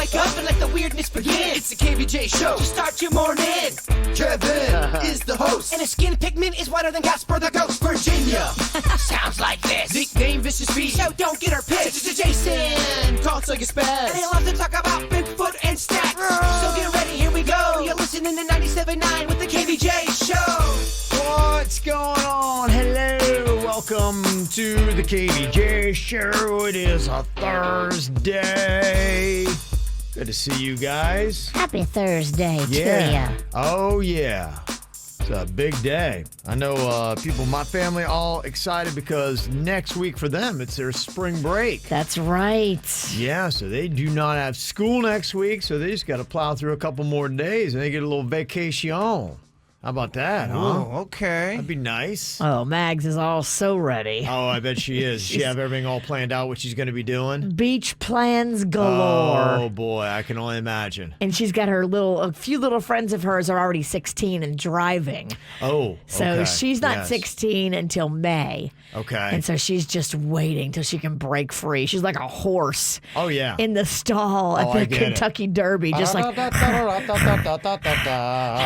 wake up and let the weirdness begin. It's the KBJ show to start your morning. Kevin is the host, and his skin pigment is whiter than Casper the Ghost. Virginia sounds like this. Nickname Vicious Beast, so don't get her pissed. Jason talks like a spaz, and he loves to talk about Bigfoot and stats. So get ready, here we go. You're listening to 97.9 with the KBJ show. What's going on? Hello, welcome to the KBJ show. It is a Thursday. Good to see you guys. Happy Thursday to Yeah. you. Oh, yeah. It's a big day. I know people in my family all excited because next week for them, it's their spring break. That's right. Yeah, so they do not have school next week, so they just got to plow through a couple more days and they get a little vacation. How about that, huh? Oh, okay. That'd be nice. Oh, Mags is all so ready. Oh, I bet she is. Does she have everything all planned out, what she's going to be doing? Beach plans galore. Oh, boy, I can only imagine. And she's got a few little friends of hers are already 16 and driving. Oh, So okay. she's not Yes. 16 until May. Okay. And so she's just waiting till she can break free. She's like a horse Oh, yeah. in the stall Oh, at I the get it. Kentucky Derby. Just like, let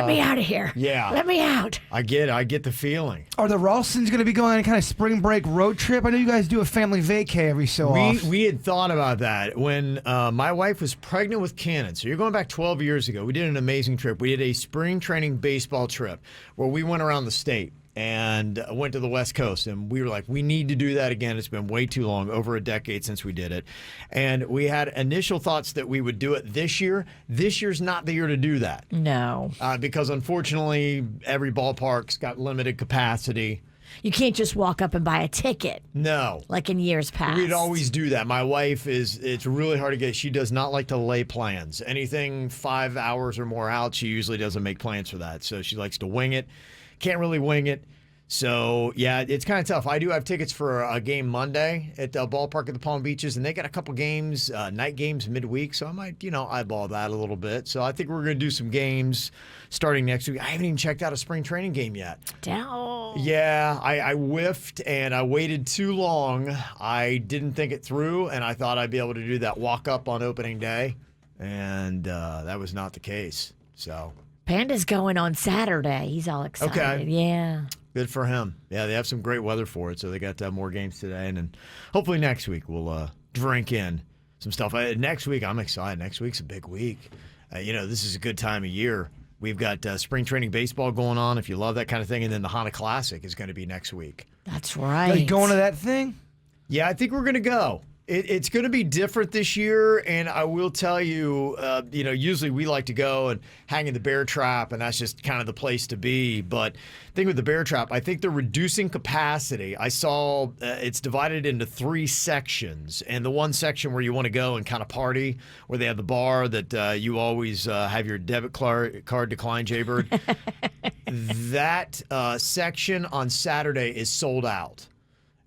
me out of here. Yeah. Let me out. I get the feeling. Are the Ralstons going to be going on a kind of spring break road trip? I know you guys do a family vacay every so often. We had thought about that when my wife was pregnant with Cannon. So you're going back 12 years ago. We did an amazing trip. We did a spring training baseball trip where we went around the state and went to the West Coast. And we were like, we need to do that again. It's been way too long, over a decade since we did it. And we had initial thoughts that we would do it this year. This year's not the year to do that. No. Because unfortunately, every ballpark's got limited capacity. You can't just walk up and buy a ticket No. like in years past. We'd always do that. My wife it's really hard to get. She does not like to lay plans. Anything 5 hours or more out, she usually doesn't make plans for that. So she likes to wing it. Can't really wing it. So, yeah, it's kind of tough. I do have tickets for a game Monday at the ballpark at the Palm Beaches, and they got a couple games, night games midweek, so I might, eyeball that a little bit. So I think we're going to do some games starting next week. I haven't even checked out a spring training game yet. Down. Yeah, I whiffed, and I waited too long. I didn't think it through, and I thought I'd be able to do that walk-up on opening day, and that was not the case. So Panda's going on Saturday. He's all excited. Okay. Yeah. good for him. Yeah, they have some great weather for it, so they got to have more games today. And then hopefully next week we'll drink in some stuff. Next week, I'm excited. Next week's a big week. This is a good time of year. We've got spring training baseball going on, if you love that kind of thing. And then the Honda Classic is going to be next week. That's right. Are you going to that thing? Yeah, I think we're going to go. It's going to be different this year, and I will tell you, usually we like to go and hang in the bear trap, and that's just kind of the place to be. But the thing with the bear trap, I think they're reducing capacity. I saw it's divided into 3 sections, and the one section where you want to go and kind of party, where they have the bar that you always have your debit card decline, Jaybird. That section on Saturday is sold out.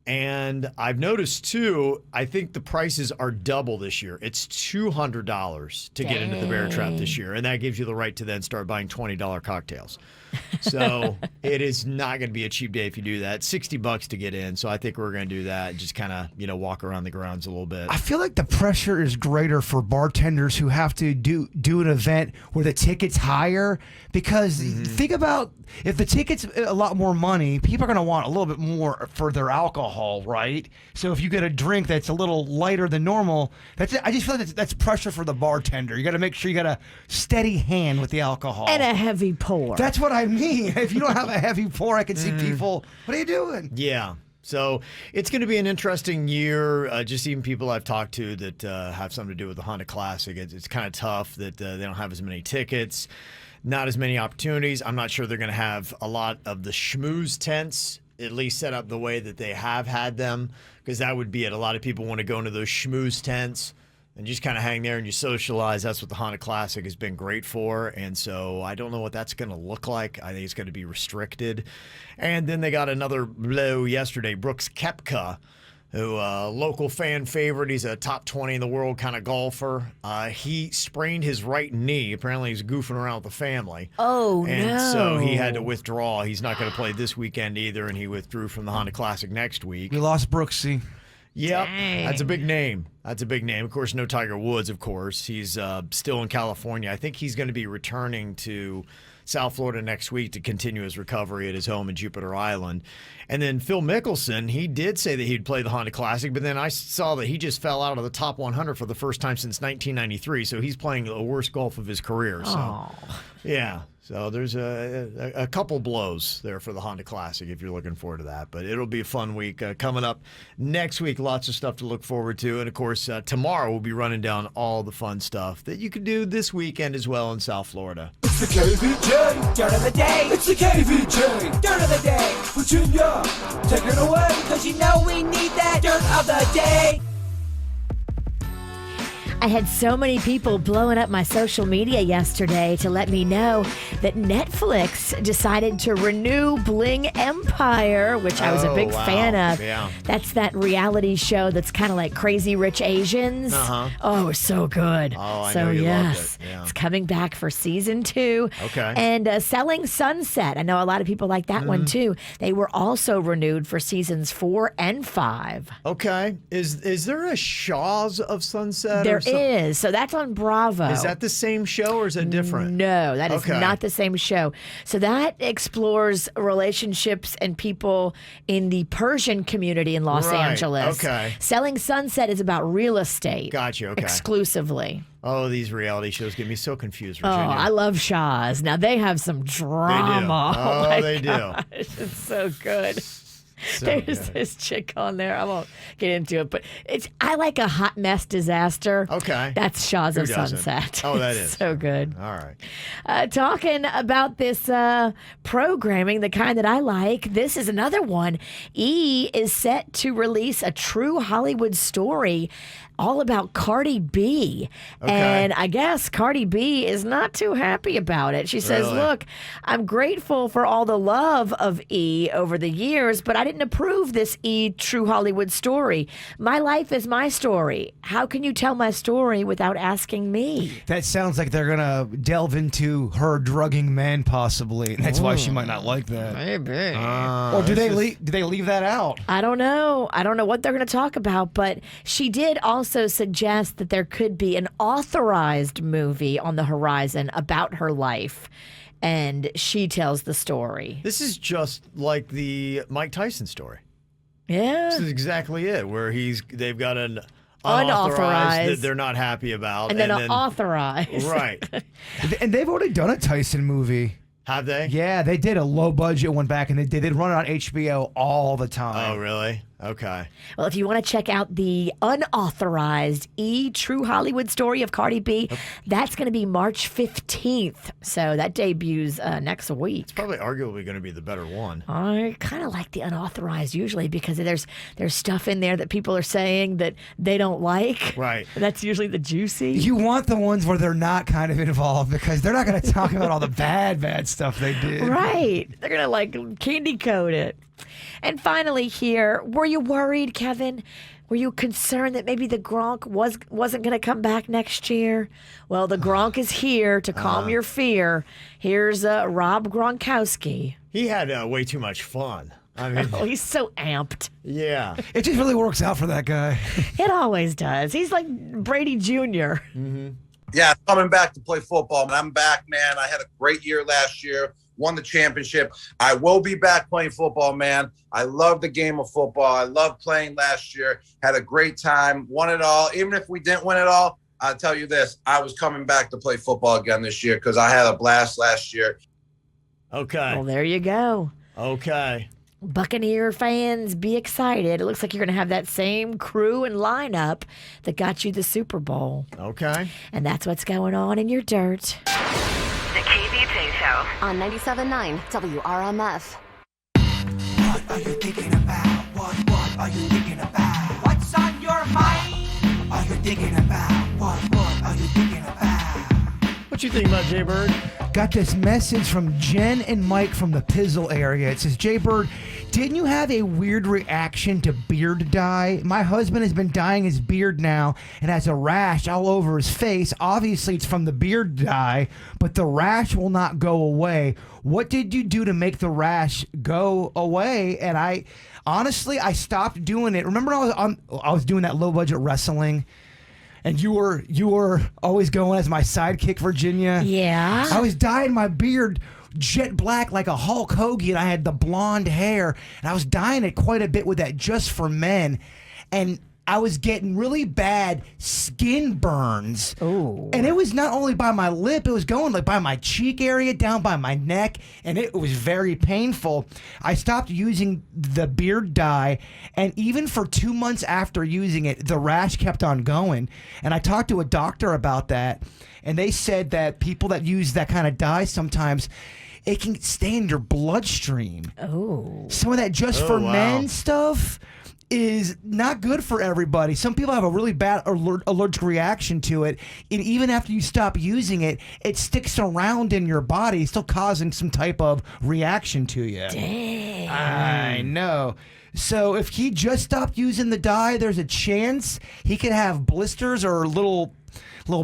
And I've noticed, too, I think the prices are double this year. It's $200 to get into the bear trap this year. And that gives you the right to then start buying $20 cocktails. So it is not going to be a cheap day if you do that. $60 to get in. So I think we're going to do that and just kind of, walk around the grounds a little bit. I feel like the pressure is greater for bartenders who have to do an event where the ticket's higher, because think about if the ticket's a lot more money, people are going to want a little bit more for their alcohol, right? So if you get a drink that's a little lighter than normal, I just feel like that's pressure for the bartender. You got to make sure you got a steady hand with the alcohol. And a heavy pour. That's what I mean. If you don't have a heavy pour, I can see people, what are you doing? Yeah. So it's going to be an interesting year. Just even people I've talked to that have something to do with the Honda Classic, it's kind of tough that they don't have as many tickets, not as many opportunities. I'm not sure they're going to have a lot of the schmooze tents at least set up the way that they have had them, because that would be it. A lot of people want to go into those schmooze tents and just kind of hang there and you socialize. That's what the Honda Classic has been great for. And so I don't know what that's going to look like. I think it's going to be restricted. And then they got another blow yesterday. Brooks Koepka, who local fan favorite. He's a top 20 in the world kind of golfer. He sprained his right knee. Apparently he's goofing around with the family. Oh, and no. so he had to withdraw. He's not going to play this weekend either, and he withdrew from the Honda Classic next week. We lost Brooksy. Yep, Dang. that's a big name. That's a big name. Of course, no Tiger Woods, of course. He's still in California. I think he's going to be returning to South Florida next week to continue his recovery at his home in Jupiter Island. And then Phil Mickelson, he did say that he'd play the Honda Classic, but then I saw that he just fell out of the top 100 for the first time since 1993. So he's playing the worst golf of his career. So, yeah. So there's a couple blows there for the Honda Classic if you're looking forward to that. But it'll be a fun week coming up next week. Lots of stuff to look forward to. And, of course, tomorrow we'll be running down all the fun stuff that you can do this weekend as well in South Florida. It's the KVJ Dirt of the Day. It's the KVJ Dirt of the Day. Virginia, take it away. Because you know we need that Dirt of the Day. I had so many people blowing up my social media yesterday to let me know that Netflix decided to renew Bling Empire, which I was a big fan of. Yeah. That's that reality show that's kind of like Crazy Rich Asians. Oh, it was so good. Oh, I so know you yes, loved it. Yeah. it's coming back for season 2. Okay. And Selling Sunset. I know a lot of people like that one too. They were also renewed for seasons 4 and 5. Okay. Is there a Shaws of Sunset? There or something? is. So that's on Bravo. Is that the same show or is it different? No, that is Okay. not the same show. So that explores relationships and people in the Persian community in Los Right, Angeles. okay. Selling Sunset is about real estate. Gotcha, okay. Exclusively. Oh, these reality shows get me so confused, Oh, Virginia. I love Shaw's. Now they have some drama. Oh, my they do. gosh, it's so good. So There's good. this chick on there. I won't get into it, but I like a hot mess disaster. Okay. That's Shaw's Who of doesn't? Sunset. Oh, that It's is. so good. All right. Talking about this programming, the kind that I like, this is another one. E! is set to release a true Hollywood story all about Cardi B. Okay. And I guess Cardi B is not too happy about it. She says, Really? look, I'm grateful for all the love of E! over the years, but I didn't approve this E! true Hollywood story. My life is my story. How can you tell my story without asking me? That sounds like they're gonna delve into her drugging men, possibly. And that's why she might not like that. Maybe. Or do they leave that out? I don't know. I don't know what they're going to talk about, but she did also suggest that there could be an authorized movie on the horizon about her life, and she tells the story. This is just like the Mike Tyson story. Yeah. This is exactly it, where they've got an Unauthorized. that they're not happy about. And then authorized. Right. And they've already done a Tyson movie. Have they? Yeah, they did a low budget one back in the day. They'd run it on HBO all the time. Oh, really? Okay. Well, if you want to check out the unauthorized E! true Hollywood story of Cardi B, that's going to be March 15th. So that debuts next week. Probably arguably going to be the better one. I kind of like the unauthorized usually because there's stuff in there that people are saying that they don't like. Right. That's usually the juicy. You want the ones where they're not kind of involved because they're not going to talk about all the bad stuff they did. Right. They're going to like candy coat it. And finally here, were you worried, Kevin? Were you concerned that maybe the Gronk wasn't going to come back next year? Well, the Gronk is here to calm your fear. Here's Rob Gronkowski. He had way too much fun. I mean, Oh, he's so amped. yeah. It just really works out for that guy. It always does. He's like Brady Jr. Yeah, coming back to play football. I'm back, man. I had a great year last year, won the championship. I will be back playing football, man. I love the game of football. I loved playing last year, had a great time, won it all. Even if we didn't win it all, I'll tell you this, I was coming back to play football again this year because I had a blast last year. Okay. Well, there you go. Okay. Buccaneer fans, be excited. It looks like you're going to have that same crew and lineup that got you the Super Bowl. Okay. And that's what's going on in your dirt. The Kbj Show on 97.9 WRMF. What are you thinking about? What are you thinking about? What's on your mind? Are you thinking about? What are you thinking about? What you think about Jay Bird? Got this message from Jen and Mike from the Pizzle area. It says, Jay Bird, Didn't you have a weird reaction to beard dye? My husband has been dyeing his beard now and has a rash all over his face. Obviously, it's from the beard dye, but the rash will not go away. What did you do to make the rash go away? And I stopped doing it. Remember, I was doing that low budget wrestling, and you were always going as my sidekick, Virginia. Yeah. I was dyeing my beard jet black like a Hulk Hogan. I had the blonde hair, and I was dyeing it quite a bit with that Just for Men, and I was getting really bad skin burns. Ooh. And it was not only by my lip, it was going like by my cheek area, down by my neck, and it was very painful. I stopped using the beard dye, and even for 2 months after using it, the rash kept on going. And I talked to a doctor about that, and they said that people that use that kind of dye sometimes, it can stay in your bloodstream. Oh. Some of that Just for Men stuff is not good for everybody. Some people have a really bad allergic reaction to it, and even after you stop using it, it sticks around in your body, still causing some type of reaction to you. Dang. I know. So if he just stopped using the dye, there's a chance he could have blisters or little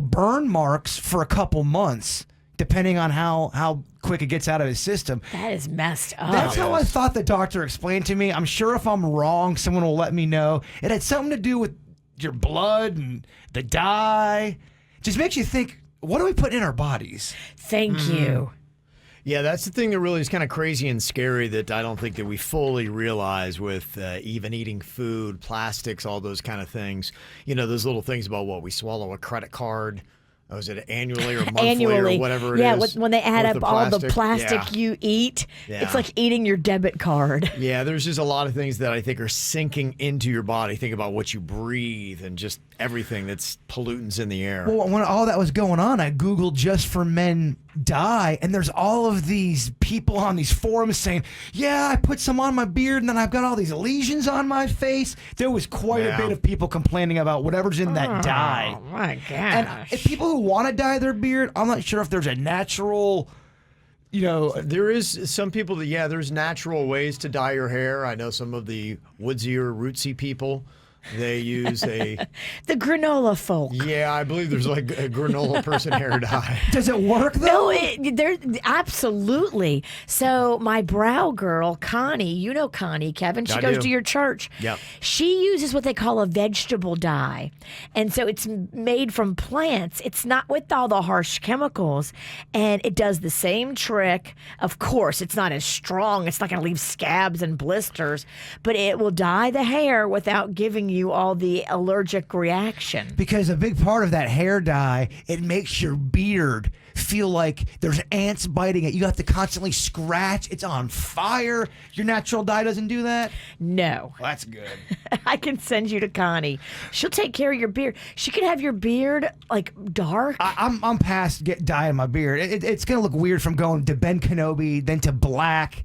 burn marks for a couple months, depending on how quick it gets out of his system. That is messed up. That's how I thought the doctor explained to me. I'm sure if I'm wrong, someone will let me know. It had something to do with your blood and the dye. Just makes you think, what do we put in our bodies? Thank you. Yeah, that's the thing that really is kind of crazy and scary that I don't think that we fully realize with even eating food, plastics, all those kind of things. You know, those little things about what we swallow, a credit card. Oh, is it annually or monthly or whatever it is? Yeah, when they add up all the plastic Yeah. you eat, Yeah. it's like eating your debit card. Yeah, there's just a lot of things that I think are sinking into your body. Think about what you breathe and just everything that's pollutants in the air. Well, when all that was going on, I Googled Just for Men dye, and there's all of these people on these forums saying, yeah, I put some on my beard, and then I've got all these lesions on my face. There was quite a bit of people complaining about whatever's in that dye. Oh, my gosh. And if people who want to dye their beard, I'm not sure if there's a natural, There is some people that, there's natural ways to dye your hair. I know some of the woodsy or rootsy people, they use the granola folk. I believe there's like a granola person hair dye. Does it work though? No, absolutely. So my brow girl, Connie, you know Connie, Kevin, she goes to your church. Yep. She uses what they call a vegetable dye. And so it's made from plants. It's not with all the harsh chemicals. And it does the same trick. Of course, it's not as strong. It's not going to leave scabs and blisters. But it will dye the hair without giving you all the allergic reaction. Because a big part of that hair dye, it makes your beard feel like there's ants biting it. You have to constantly scratch. It's on fire. Your natural dye doesn't do that? No. Well, that's good. I can send you to Connie. She'll take care of your beard. She can have your beard like dark. I'm past dyeing my beard. It's going to look weird from going to Ben Kenobi, then to black.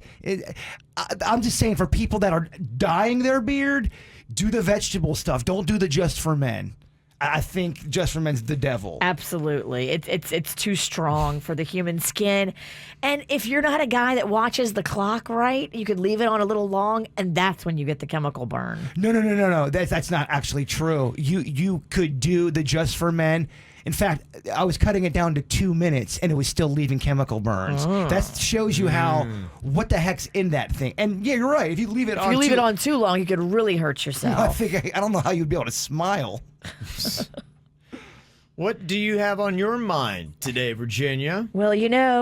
I'm just saying for people that are dyeing their beard, do the vegetable stuff. Don't do the Just for Men. I think Just for Men's the devil. Absolutely. It's too strong for the human skin. And if you're not a guy that watches the clock right, you could leave it on a little long, and that's when you get the chemical burn. No. That's not actually true. You could do the Just for Men. In fact, I was cutting it down to 2 minutes, and it was still leaving chemical burns. That shows you what the heck's in that thing. And yeah, you're right. If you leave it on, it on too long, you could really hurt yourself. I don't know how you'd be able to smile. What do you have on your mind today, Virginia? Well,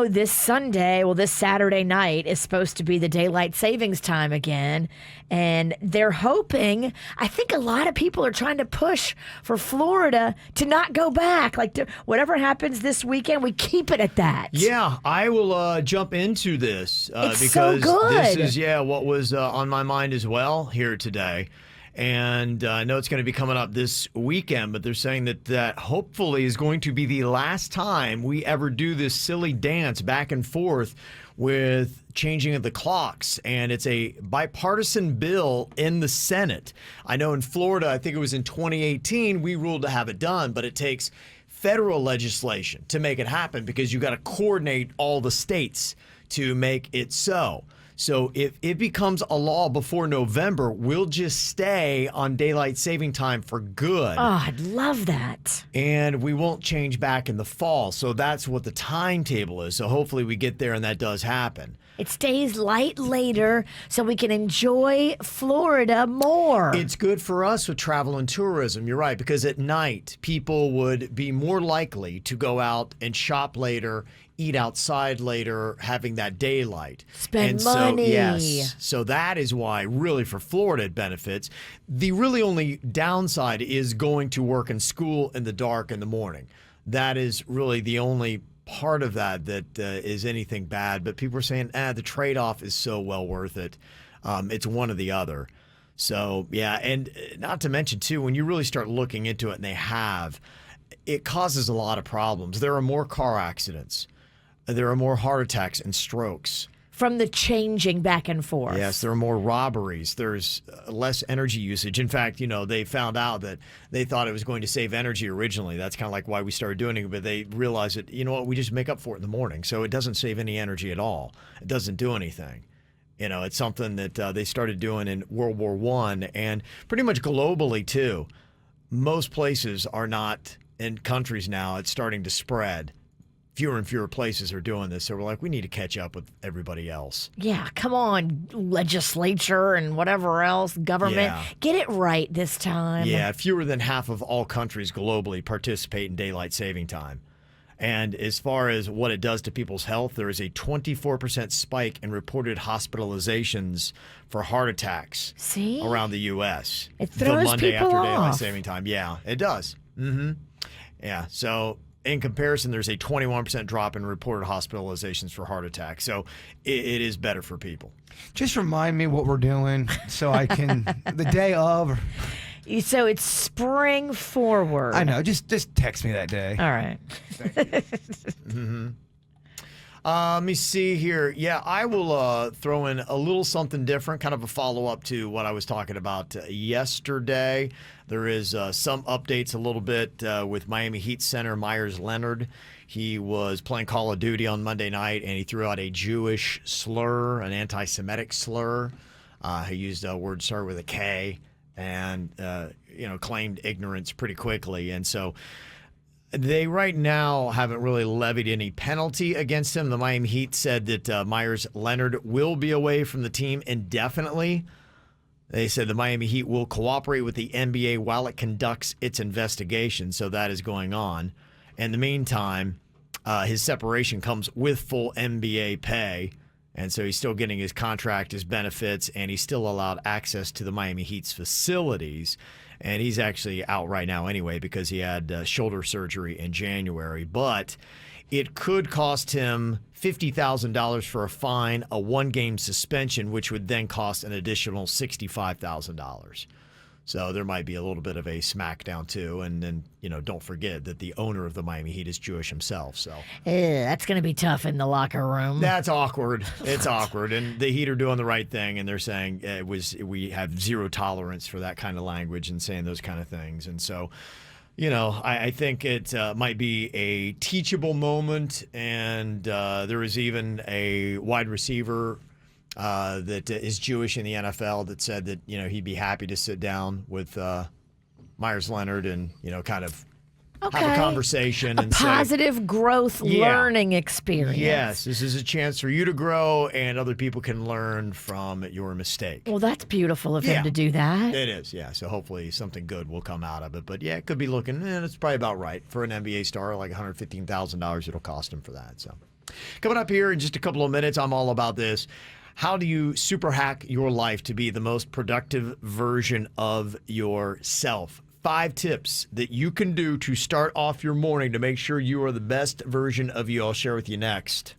this Saturday night is supposed to be the daylight savings time again. And they're hoping, I think a lot of people are trying to push for Florida to not go back. Like, whatever happens this weekend, we keep it at that. Yeah, I will jump into this It's because so good. this is, what was on my mind as well here today. And I know it's going to be coming up this weekend, but they're saying that hopefully is going to be the last time we ever do this silly dance back and forth with changing of the clocks. And it's a bipartisan bill in the Senate. I know in Florida, I think it was in 2018, we ruled to have it done, but it takes federal legislation to make it happen because you got to coordinate all the states to make it so. So if it becomes a law before November, we'll just stay on daylight saving time for good. Oh, I'd love that. And we won't change back in the fall. So that's what the timetable is. So hopefully we get there and that does happen. It stays light later so we can enjoy Florida more. It's good for us with travel and tourism. You're right, because at night, people would be more likely to go out and shop later, eat outside later, having that daylight. Spend money. Yes. So that is why, really, for Florida, it benefits. The really only downside is going to work and school in the dark in the morning. That is really the only part of that is anything bad. But people are saying, the trade-off is so well worth it. It's one or the other. So, yeah, and not to mention, too, when you really start looking into it, and it causes a lot of problems. There are more car accidents. There are more heart attacks and strokes. From the changing back and forth. Yes, there are more robberies. There's less energy usage. In fact, they found out that they thought it was going to save energy originally. That's kind of like why we started doing it. But they realized that, we just make up for it in the morning. So it doesn't save any energy at all. It doesn't do anything. It's something that they started doing in World War I and pretty much globally, too. Most places are not, in countries now, it's starting to spread. Fewer and fewer places are doing this. So we're like, we need to catch up with everybody else. Yeah, come on, legislature and whatever else, government. Yeah. Get it right this time. Yeah, fewer than half of all countries globally participate in daylight saving time. And as far as what it does to people's health, there is a 24% spike in reported hospitalizations for heart attacks around the U.S. It throws the Monday people after off. daylight saving time. Yeah, it does. Mm-hmm. Yeah, so in comparison, there's a 21% drop in reported hospitalizations for heart attacks. So it is better for people. Just remind me what we're doing so I can, the day of. So it's spring forward. I know. Just text me that day. All right. Mm-hmm. Let me see here. Yeah, I will throw in a little something different, kind of a follow-up to what I was talking about yesterday. There is some updates a little bit with Miami Heat center Myers Leonard. He was playing Call of Duty on Monday night, and he threw out a Jewish slur, an anti-Semitic slur. He used a word started with a K and, claimed ignorance pretty quickly. And so they right now haven't really levied any penalty against him. The Miami Heat said that Myers Leonard will be away from the team indefinitely. They said the Miami Heat will cooperate with the NBA while it conducts its investigation. So that is going on. In the meantime, his separation comes with full NBA pay. And so he's still getting his contract, his benefits, and he's still allowed access to the Miami Heat's facilities. And he's actually out right now anyway because he had shoulder surgery in January. But it could cost him $50,000 for a fine, a one-game suspension, which would then cost an additional $65,000. So there might be a little bit of a smackdown too. And then, don't forget that the owner of the Miami Heat is Jewish himself. So that's going to be tough in the locker room. That's awkward. It's awkward. And the Heat are doing the right thing. And they're saying we have zero tolerance for that kind of language and saying those kind of things. And so, I think it might be a teachable moment. And there was even a wide receiver that is Jewish in the NFL that said that, he'd be happy to sit down with Myers Leonard and, kind of have a conversation. A positive growth learning experience. Yes, this is a chance for you to grow and other people can learn from your mistake. Well, that's beautiful of him to do that. It is, yeah. So hopefully something good will come out of it. But yeah, it could be looking, it's probably about right. For an NBA star, like $115,000 it'll cost him for that. So coming up here in just a couple of minutes, I'm all about this. How do you super hack your life to be the most productive version of yourself? 5 tips that you can do to start off your morning to make sure you are the best version of you. I'll share with you next.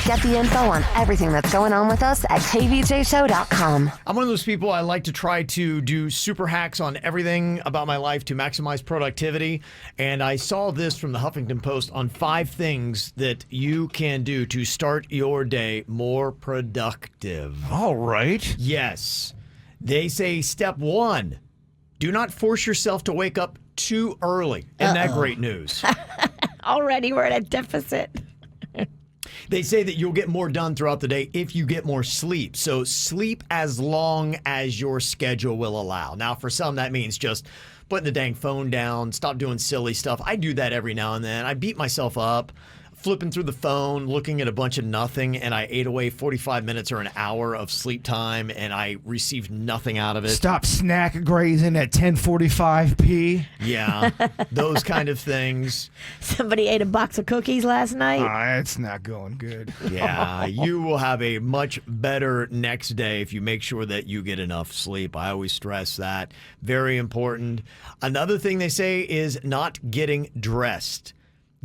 Get the info on everything that's going on with us at kvjshow.com. I'm one of those people, I like to try to do super hacks on everything about my life to maximize productivity. And I saw this from the Huffington Post on 5 things that you can do to start your day more productive. All right. Yes. They say step 1, do not force yourself to wake up too early. Isn't that great news? Already we're at a deficit. They say that you'll get more done throughout the day if you get more sleep. So sleep as long as your schedule will allow. Now, for some, that means just putting the dang phone down, stop doing silly stuff. I do that every now and then. I beat myself up flipping through the phone, looking at a bunch of nothing, and I ate away 45 minutes or an hour of sleep time, and I received nothing out of it. Stop snack grazing at 10:45 p. Yeah, those kind of things. Somebody ate a box of cookies last night. It's not going good. Yeah, you will have a much better next day if you make sure that you get enough sleep. I always stress that. Very important. Another thing they say is not getting dressed.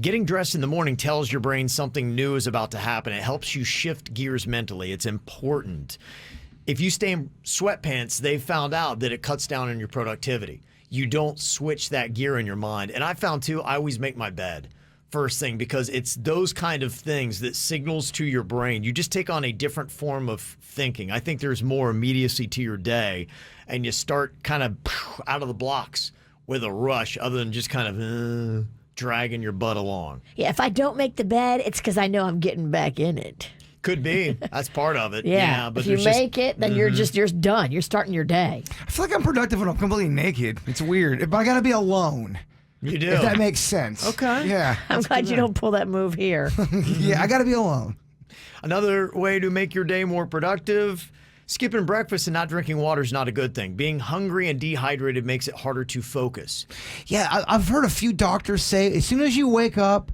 Getting dressed in the morning tells your brain something new is about to happen. It helps you shift gears mentally. It's important. If you stay in sweatpants, they've found out that it cuts down on your productivity. You don't switch that gear in your mind. And I found, too, I always make my bed first thing because it's those kind of things that signals to your brain. You just take on a different form of thinking. I think there's more immediacy to your day, and you start kind of out of the blocks with a rush other than just kind of dragging your butt along. Yeah, if I don't make the bed, it's because I know I'm getting back in it. Could be. That's part of it. Yeah, but if you make it, then you're done. You're starting your day. I feel like I'm productive when I'm completely naked. It's weird. But I got to be alone. You do. If that makes sense. Okay. Yeah. I'm glad you don't pull that move here. Yeah, I got to be alone. Another way to make your day more productive, skipping breakfast and not drinking water is not a good thing. Being hungry and dehydrated makes it harder to focus. Yeah, I've heard a few doctors say as soon as you wake up,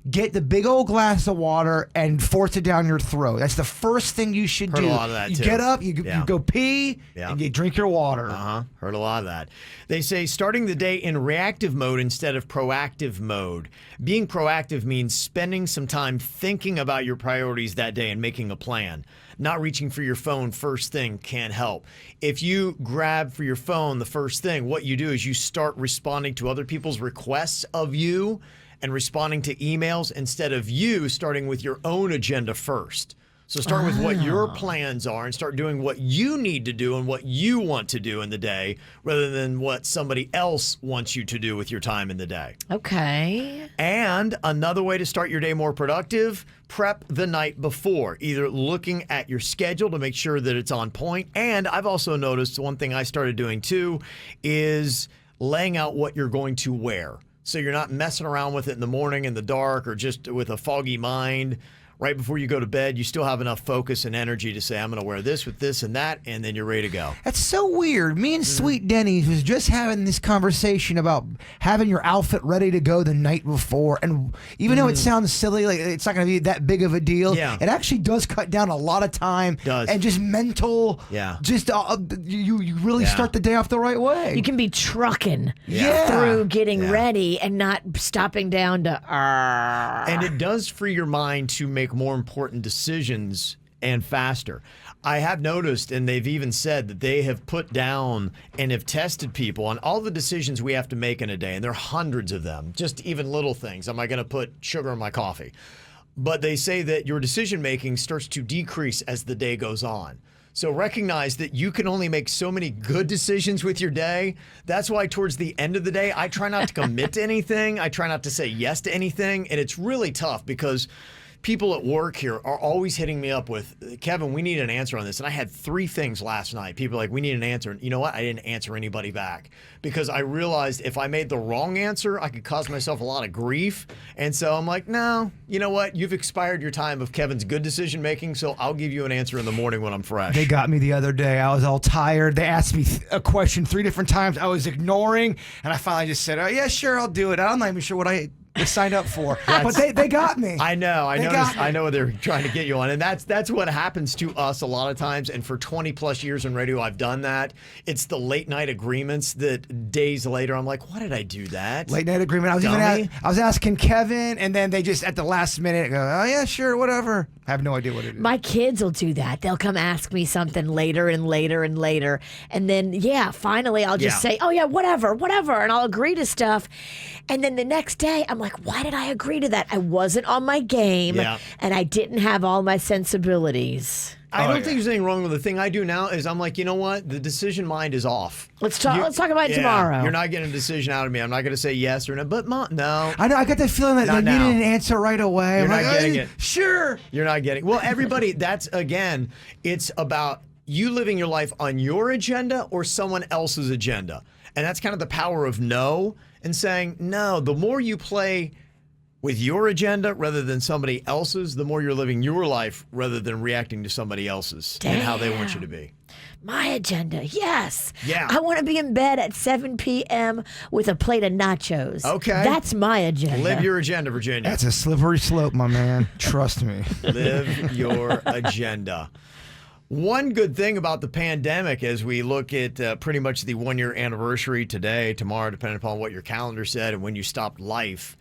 get the big old glass of water and force it down your throat. That's the first thing you should do. Heard a lot of that, you too. get up, you go pee, and you drink your water. Heard a lot of that. They say starting the day in reactive mode instead of proactive mode. Being proactive means spending some time thinking about your priorities that day and making a plan. Not reaching for your phone first thing can help. If you grab for your phone the first thing, what you do is you start responding to other people's requests of you and responding to emails instead of you starting with your own agenda first. So start with what your plans are and start doing what you need to do and what you want to do in the day rather than what somebody else wants you to do with your time in the day. Okay. And another way to start your day more productive, prep the night before, either looking at your schedule to make sure that it's on point. And I've also noticed one thing I started doing too is laying out what you're going to wear. So you're not messing around with it in the morning in the dark or just with a foggy mind. Right before you go to bed, you still have enough focus and energy to say, I'm going to wear this with this and that, and then you're ready to go. That's so weird. Me and Sweet Denny was just having this conversation about having your outfit ready to go the night before. And even though it sounds silly, like it's not going to be that big of a deal, it actually does cut down a lot of time and just mental. Just you really start the day off the right way. You can be trucking through getting ready and not stopping down to And it does free your mind to make more important decisions and faster. I have noticed, and they've even said that they have put down and have tested people on all the decisions we have to make in a day, and there are hundreds of them, just even little things. Am I going to put sugar in my coffee? But they say that your decision making starts to decrease as the day goes on. So recognize that you can only make so many good decisions with your day. That's why towards the end of the day, I try not to commit to anything. I try not to say yes to anything. And it's really tough because people at work here are always hitting me up with, Kevin, we need an answer on this. And I had 3 things last night. People are like, we need an answer. And you know what? I didn't answer anybody back because I realized if I made the wrong answer, I could cause myself a lot of grief. And so I'm like, no, you know what? You've expired your time of Kevin's good decision making, so I'll give you an answer in the morning when I'm fresh. They got me the other day. I was all tired. They asked me a question 3 different times. I was ignoring, and I finally just said, oh, yeah, sure, I'll do it. I'm not even sure what I signed up for. But they got me. I know. I know what they're trying to get you on. And that's what happens to us a lot of times. And for 20 plus years in radio, I've done that. It's the late night agreements that days later I'm like, why did I do that? Late night agreement. I was asking Kevin, and then they just at the last minute go, oh yeah, sure, whatever. I have no idea what it is. My kids will do that. They'll come ask me something later and later and later. And then, finally I'll just say, oh yeah, whatever. And I'll agree to stuff. And then the next day I'm like, why did I agree to that? I wasn't on my game and I didn't have all my sensibilities. I don't think there's anything wrong with the thing I do now is I'm like, you know what? The decision mind is off. Let's talk about it tomorrow. You're not getting a decision out of me. I'm not going to say yes or no. But no. I know. I got that feeling that they needed an answer right away. You're not getting it. Sure. You're not getting. Well, everybody. That's again. It's about you living your life on your agenda or someone else's agenda, and that's kind of the power of no and saying no. The more you play with your agenda rather than somebody else's, the more you're living your life rather than reacting to somebody else's and how they want you to be. My agenda, yes. Yeah. I want to be in bed at 7 p.m. with a plate of nachos. Okay. That's my agenda. Live your agenda, Virginia. That's a slippery slope, my man. Trust me. Live your agenda. One good thing about the pandemic as we look at pretty much the 1-year anniversary today, tomorrow, depending upon what your calendar said and when you stopped life,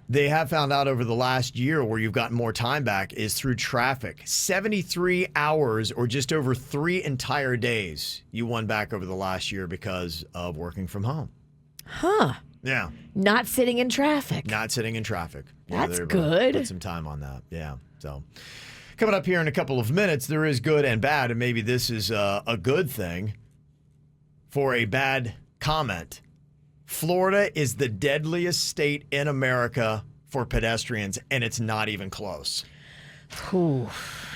they have found out over the last year where you've gotten more time back is through traffic. 73 hours or just over 3 entire days you won back over the last year because of working from home. Huh. Yeah. Not sitting in traffic. Not sitting in traffic. That's they've, good. Put some time on that. Yeah. So coming up here in a couple of minutes, there is good and bad, and maybe this is a good thing for a bad comment. Florida is the deadliest state in America for pedestrians, and it's not even close. Ooh.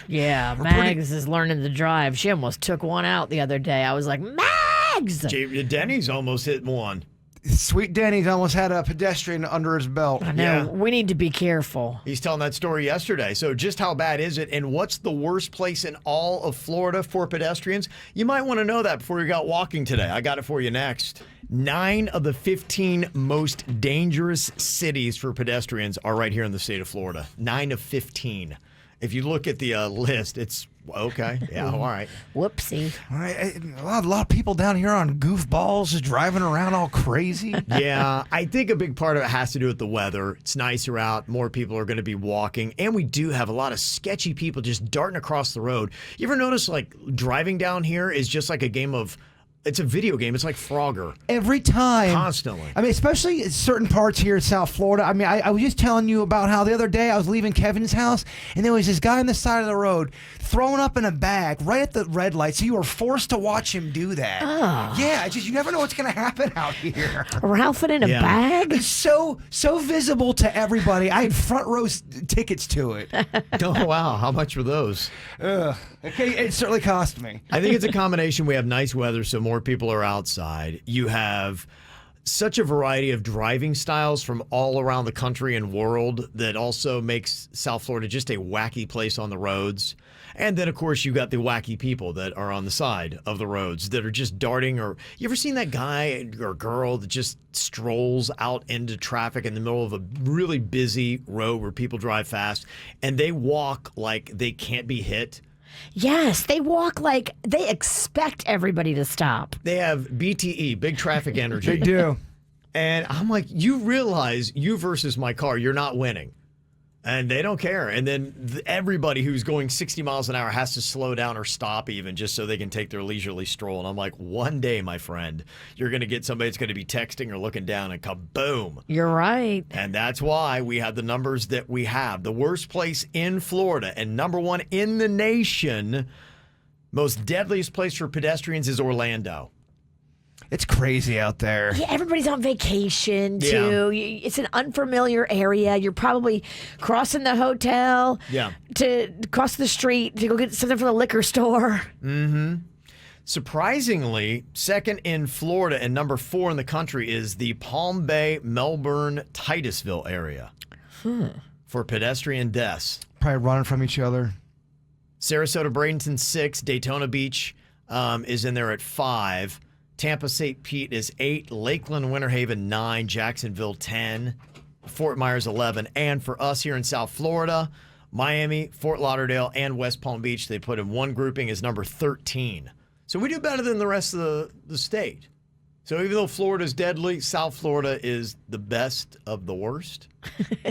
Yeah, Mags is learning to drive. She almost took one out the other day. I was like, Mags! Denny's almost hit one. Sweet Denny's almost had a pedestrian under his belt. I know. Yeah. We need to be careful. He's telling that story yesterday. So just how bad is it? And what's the worst place in all of Florida for pedestrians? You might want to know that before you got walking today. I got it for you next. 9 of the 15 most dangerous cities for pedestrians are right here in the state of Florida. 9 of 15. If you look at the list, it's okay. Yeah, all right. Whoopsie. A lot of people down here on goofballs just driving around all crazy. Yeah, I think a big part of it has to do with the weather. It's nicer out. More people are going to be walking. And we do have a lot of sketchy people just darting across the road. You ever notice, like, driving down here is just like a game of... It's a video game. It's like Frogger. Every time. Constantly. I mean, especially in certain parts here in South Florida. I mean, I was just telling you about how the other day I was leaving Kevin's house, and there was this guy on the side of the road throwing up in a bag right at the red light, so you were forced to watch him do that. Oh. Yeah, it's just you never know what's going to happen out here. Ralphing in a bag? It's so visible to everybody. I had front row tickets to it. Oh, wow. How much were those? Okay, it certainly cost me. I think it's a combination. We have nice weather, so more people are outside. You have such a variety of driving styles from all around the country and world that also makes South Florida just a wacky place on the roads. And then, of course, you got the wacky people that are on the side of the roads that are just darting. Or you ever seen that guy or girl that just strolls out into traffic in the middle of a really busy road where people drive fast and they walk like they can't be hit? Yes, they walk like they expect everybody to stop. They have BTE, big traffic energy. They do. And I'm like, you realize you versus my car, you're not winning. And they don't care. And then everybody who's going 60 miles an hour has to slow down or stop even just so they can take their leisurely stroll. And I'm like, one day, my friend, you're going to get somebody that's going to be texting or looking down and kaboom. You're right. And that's why we have the numbers that we have. The worst place in Florida and number 1 in the nation, most deadliest place for pedestrians is Orlando. It's crazy out there. Yeah, everybody's on vacation, too. It's an unfamiliar area. You're probably crossing the hotel to cross the street to go get something from the liquor store. Mm-hmm. Surprisingly, second in Florida and number 4 in the country is the Palm Bay, Melbourne, Titusville area for pedestrian deaths. Probably running from each other. Sarasota, Bradenton, 6. Daytona Beach is in there at 5. Tampa, St. Pete is 8. Lakeland, Winter Haven, 9. Jacksonville, 10. Fort Myers, 11. And for us here in South Florida, Miami, Fort Lauderdale, and West Palm Beach, they put in one grouping as number 13. So we do better than the rest of the state. So even though Florida's deadly, South Florida is the best of the worst.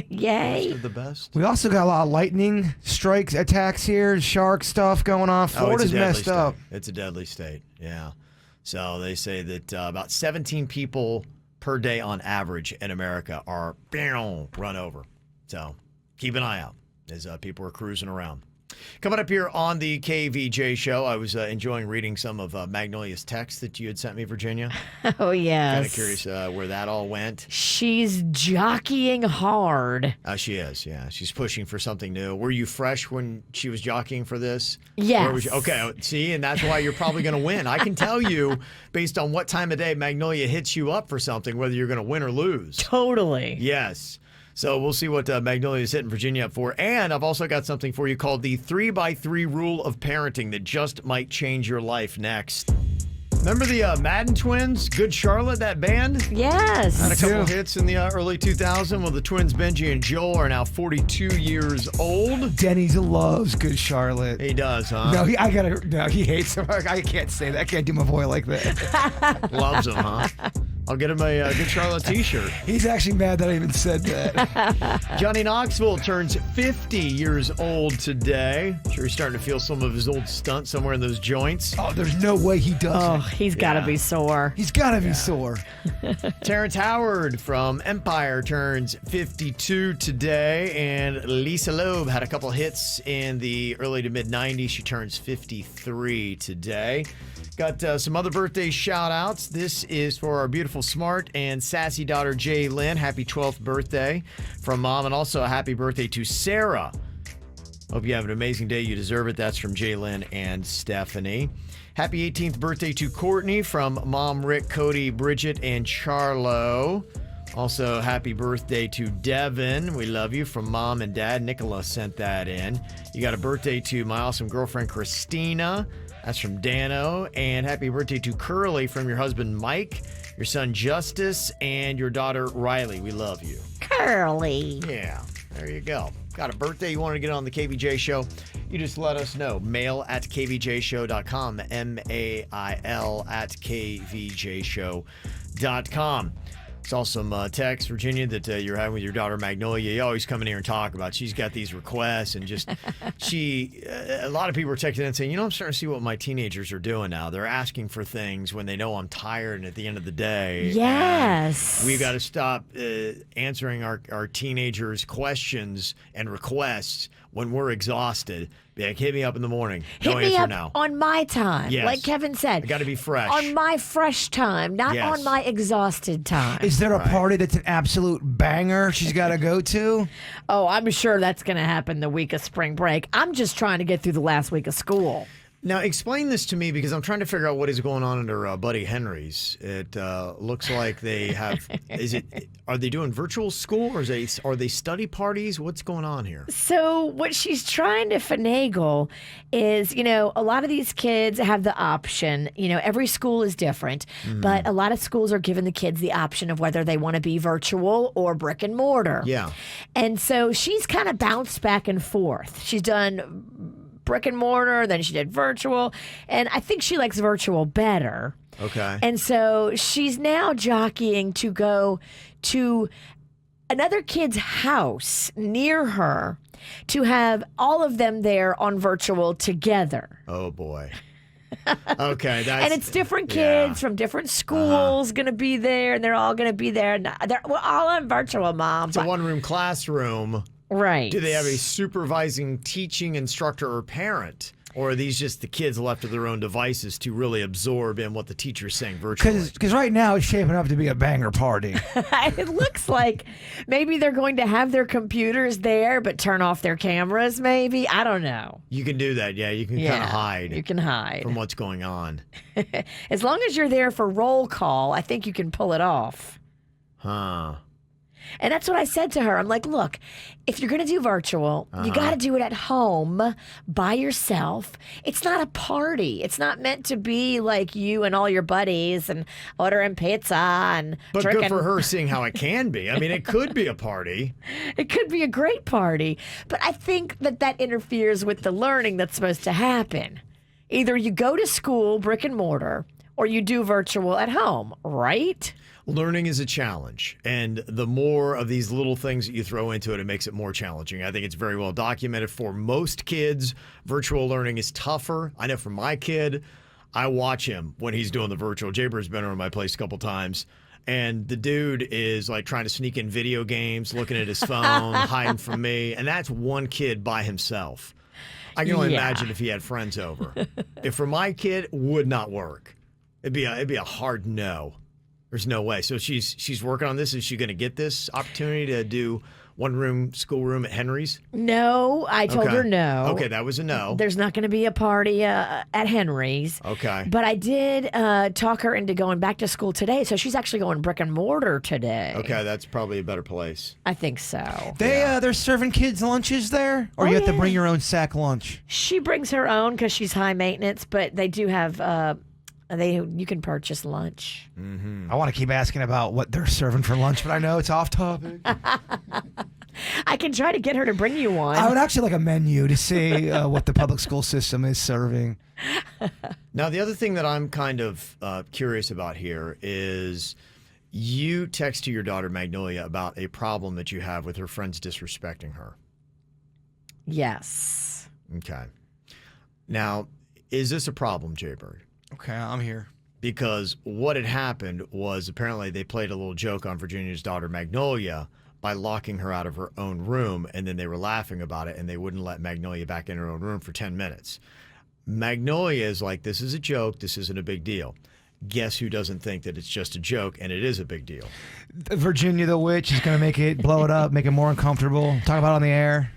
Yay. Best of the best. We also got a lot of lightning strikes, attacks here, shark stuff going on. Florida's messed up. It's a deadly state, yeah. So they say that about 17 people per day on average in America are run over. So keep an eye out as people are cruising around. Coming up here on the KVJ show, I was enjoying reading some of Magnolia's text that you had sent me, Virginia. Oh, yes. Kind of curious where that all went. She's jockeying hard. She is, yeah. She's pushing for something new. Were you fresh when she was jockeying for this? Yes. Okay, see, and that's why you're probably going to win. I can tell you, based on what time of day Magnolia hits you up for something, whether you're going to win or lose. Totally. Yes. So we'll see what Magnolia is hitting Virginia up for. And I've also got something for you called the 3x3 rule of parenting that just might change your life next. Remember the Madden twins? Good Charlotte, that band? Yes. Had a couple hits in the early 2000s. Well, the twins Benji and Joel are now 42 years old. Denny's loves Good Charlotte. He does, huh? No, he hates him. I can't say that. I can't do my boy like that. Loves him, huh? I'll get him a Good Charlotte t-shirt. He's actually mad that I even said that. Johnny Knoxville turns 50 years old today. Sure he's starting to feel some of his old stunts somewhere in those joints. Oh, there's no way he doesn't. Oh, he's got to be sore. He's got to be sore. Terrence Howard from Empire turns 52 today, and Lisa Loeb had a couple hits in the early to mid-90s. She turns 53 today. Got some other birthday shout-outs. This is for our beautiful, smart, and sassy daughter, Jay Lynn. Happy 12th birthday from Mom, and also a happy birthday to Sarah. Hope you have an amazing day. You deserve it. That's from Jay Lynn and Stephanie. Happy 18th birthday to Courtney from Mom, Rick, Cody, Bridget, and Charlo. Also, happy birthday to Devin. We love you from Mom and Dad. Nicola sent that in. You got a birthday to my awesome girlfriend, Christina. That's from Dano. And happy birthday to Curly from your husband, Mike, your son, Justice, and your daughter, Riley. We love you. Curly. Yeah, there you go. Got a birthday you want to get on the KVJ show? You just let us know. Mail at kvjshow.com. MAIL at kvjshow.com. Saw some text, Virginia, that you're having with your daughter Magnolia. You always come in here and talk about. She's got these requests, and just a lot of people are texting in saying, I'm starting to see what my teenagers are doing now. They're asking for things when they know I'm tired, and at the end of the day, Yes. we've got to stop answering our teenagers' questions and requests when we're exhausted. Be like, hit me up in the morning. Hit Don't me answer up now. on my time, Yes. like Kevin said. I got to be fresh. On my fresh time, not Yes. on my exhausted time. Is there a party that's an absolute banger she's got to go to? Oh, I'm sure that's going to happen the week of spring break. I'm just trying to get through the last week of school. Now, explain this to me, because I'm trying to figure out what is going on under Buddy Henry's. It looks like they have. Are they doing virtual school, or are they study parties? What's going on here? So what she's trying to finagle is, a lot of these kids have the option. Every school is different, but a lot of schools are giving the kids the option of whether they want to be virtual or brick and mortar. Yeah. And so she's kind of bounced back and forth. She's done brick and mortar, then she did virtual, and I think she likes virtual better. Okay. And so she's now jockeying to go to another kid's house near her to have all of them there on virtual together. Oh, boy. Okay. And it's different kids from different schools going to be there, and they're all going to be there. And we're all on virtual, Mom. It's a one-room classroom. Right. Do they have a supervising teaching instructor or parent? Or are these just the kids left to their own devices to really absorb in what the teacher's saying virtually? Because right now it's shaping up to be a banger party. It looks like maybe they're going to have their computers there, but turn off their cameras, maybe. I don't know. You can do that, yeah. You can kind of hide. You can hide. From what's going on. As long as you're there for roll call, I think you can pull it off. Huh. And that's what I said to her. I'm like, look, if you're going to do virtual, you got to do it at home by yourself. It's not a party. It's not meant to be like you and all your buddies and ordering pizza and But drinking. good for her seeing how it can be. I mean, it could be a party. It could be a great party. But I think that interferes with the learning that's supposed to happen. Either you go to school, brick and mortar, or you do virtual at home, right? Learning is a challenge, and the more of these little things that you throw into it, it makes it more challenging. I think it's very well documented for most kids. Virtual learning is tougher. I know for my kid, I watch him when he's doing the virtual. Jaber's been around my place a couple times, and the dude is like trying to sneak in video games, looking at his phone, hiding from me, and that's one kid by himself. I can only Yeah. imagine if he had friends over. If for my kid, would not work. It'd be a hard no. There's no way. So she's working on this. Is she going to get this opportunity to do one-room schoolroom at Henry's? No, I told her no. Okay, that was a no. There's not going to be a party at Henry's. Okay. But I did talk her into going back to school today, so she's actually going brick and mortar today. Okay, that's probably a better place. I think so. They're serving kids lunches there, or you have to bring your own sack lunch. She brings her own because she's high maintenance, but they do have you can purchase lunch. I want to keep asking about what they're serving for lunch, but I know it's off topic. I can try to get her to bring you one. I would actually like a menu to see what the public school system is serving. Now, the other thing that I'm kind of curious about here is you text to your daughter Magnolia about a problem that you have with her friends disrespecting her. Yes. Okay. Now, is this a problem, Jaybird? Okay, I'm here. Because what had happened was apparently they played a little joke on Virginia's daughter Magnolia by locking her out of her own room, and then they were laughing about it, and they wouldn't let Magnolia back in her own room for 10 minutes. Magnolia is like, this is a joke, this isn't a big deal. Guess who doesn't think that it's just a joke and it is a big deal? Virginia the witch is going to blow it up, make it more uncomfortable. Talk about it on the air.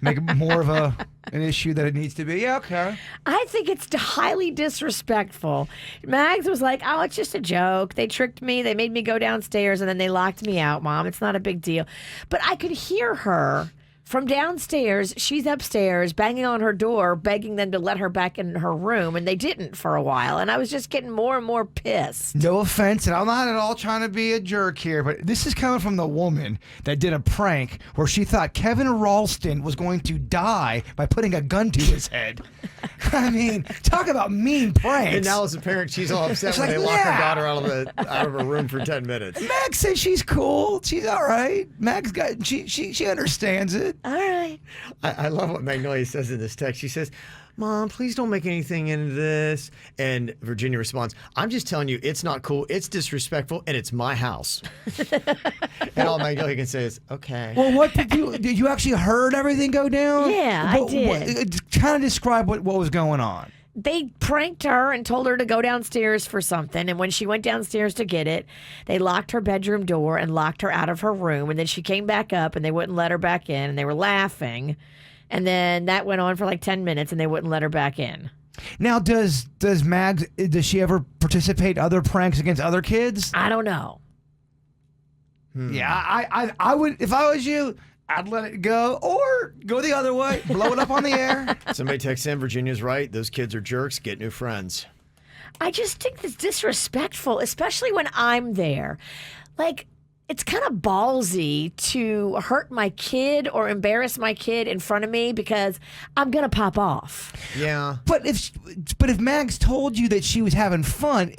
Make it more of an issue that it needs to be. Yeah, okay. I think it's highly disrespectful. Mags was like, oh, it's just a joke. They tricked me. They made me go downstairs and then they locked me out, Mom. It's not a big deal. But I could hear her from downstairs. She's upstairs banging on her door, begging them to let her back in her room, and they didn't for a while. And I was just getting more and more pissed. No offense, and I'm not at all trying to be a jerk here, but this is coming from the woman that did a prank where she thought Kevin Ralston was going to die by putting a gun to his head. I mean, talk about mean pranks. And now as a parent, she's all upset She's when like, they lock her "Yeah." daughter out of her room for 10 minutes. Max says she's cool. She's all right. Max got she understands it. All right. I love what Magnolia says in this text. She says, Mom, please don't make anything into this. And Virginia responds, I'm just telling you, it's not cool, it's disrespectful, and it's my house. And all Magnolia can say is, okay. Well, what did you actually heard everything go down? Yeah, I did. Kind of describe what was going on. They pranked her and told her to go downstairs for something. And when she went downstairs to get it, they locked her bedroom door and locked her out of her room. And then she came back up and they wouldn't let her back in. And they were laughing. And then that went on for like 10 minutes and they wouldn't let her back in. Now, does Mags, does she ever participate in other pranks against other kids? I don't know. Yeah, I would, if I was you, I'd let it go or go the other way, blow it up on the air. Somebody texts in, Virginia's right. Those kids are jerks. Get new friends. I just think it's disrespectful, especially when I'm there. Like, it's kind of ballsy to hurt my kid or embarrass my kid in front of me because I'm going to pop off. Yeah. But if Mags told you that she was having fun,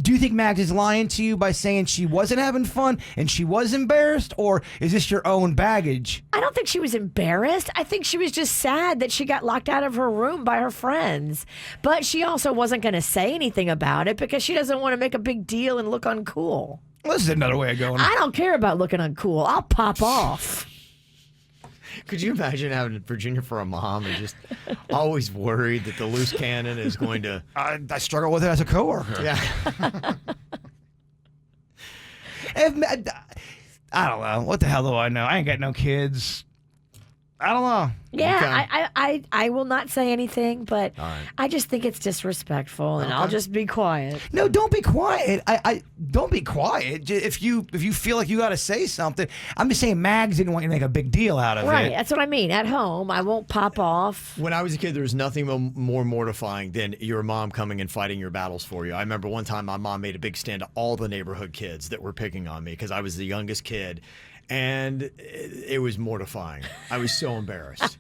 do you think Mags is lying to you by saying she wasn't having fun and she was embarrassed, or is this your own baggage? I don't think she was embarrassed. I think she was just sad that she got locked out of her room by her friends. But she also wasn't going to say anything about it because she doesn't want to make a big deal and look uncool. Well, this is another way of going. I don't care about looking uncool. I'll pop off. Could you imagine having Virginia for a mom and just always worried that the loose cannon is going to... I struggle with it as a coworker. Yeah. I don't know. What the hell do I know? I ain't got no kids. I don't know. Yeah, Okay. I will not say anything, but All right. I just think it's disrespectful, and I'll just be quiet. No, don't be quiet. I don't be quiet. If you feel like you got to say something, I'm just saying Mags didn't want you to make a big deal out of Right, it. that's what I mean. At home, I won't pop off. When I was a kid, there was nothing more mortifying than your mom coming and fighting your battles for you. I remember one time my mom made a big stand to all the neighborhood kids that were picking on me because I was the youngest kid, and it was mortifying. I was so embarrassed.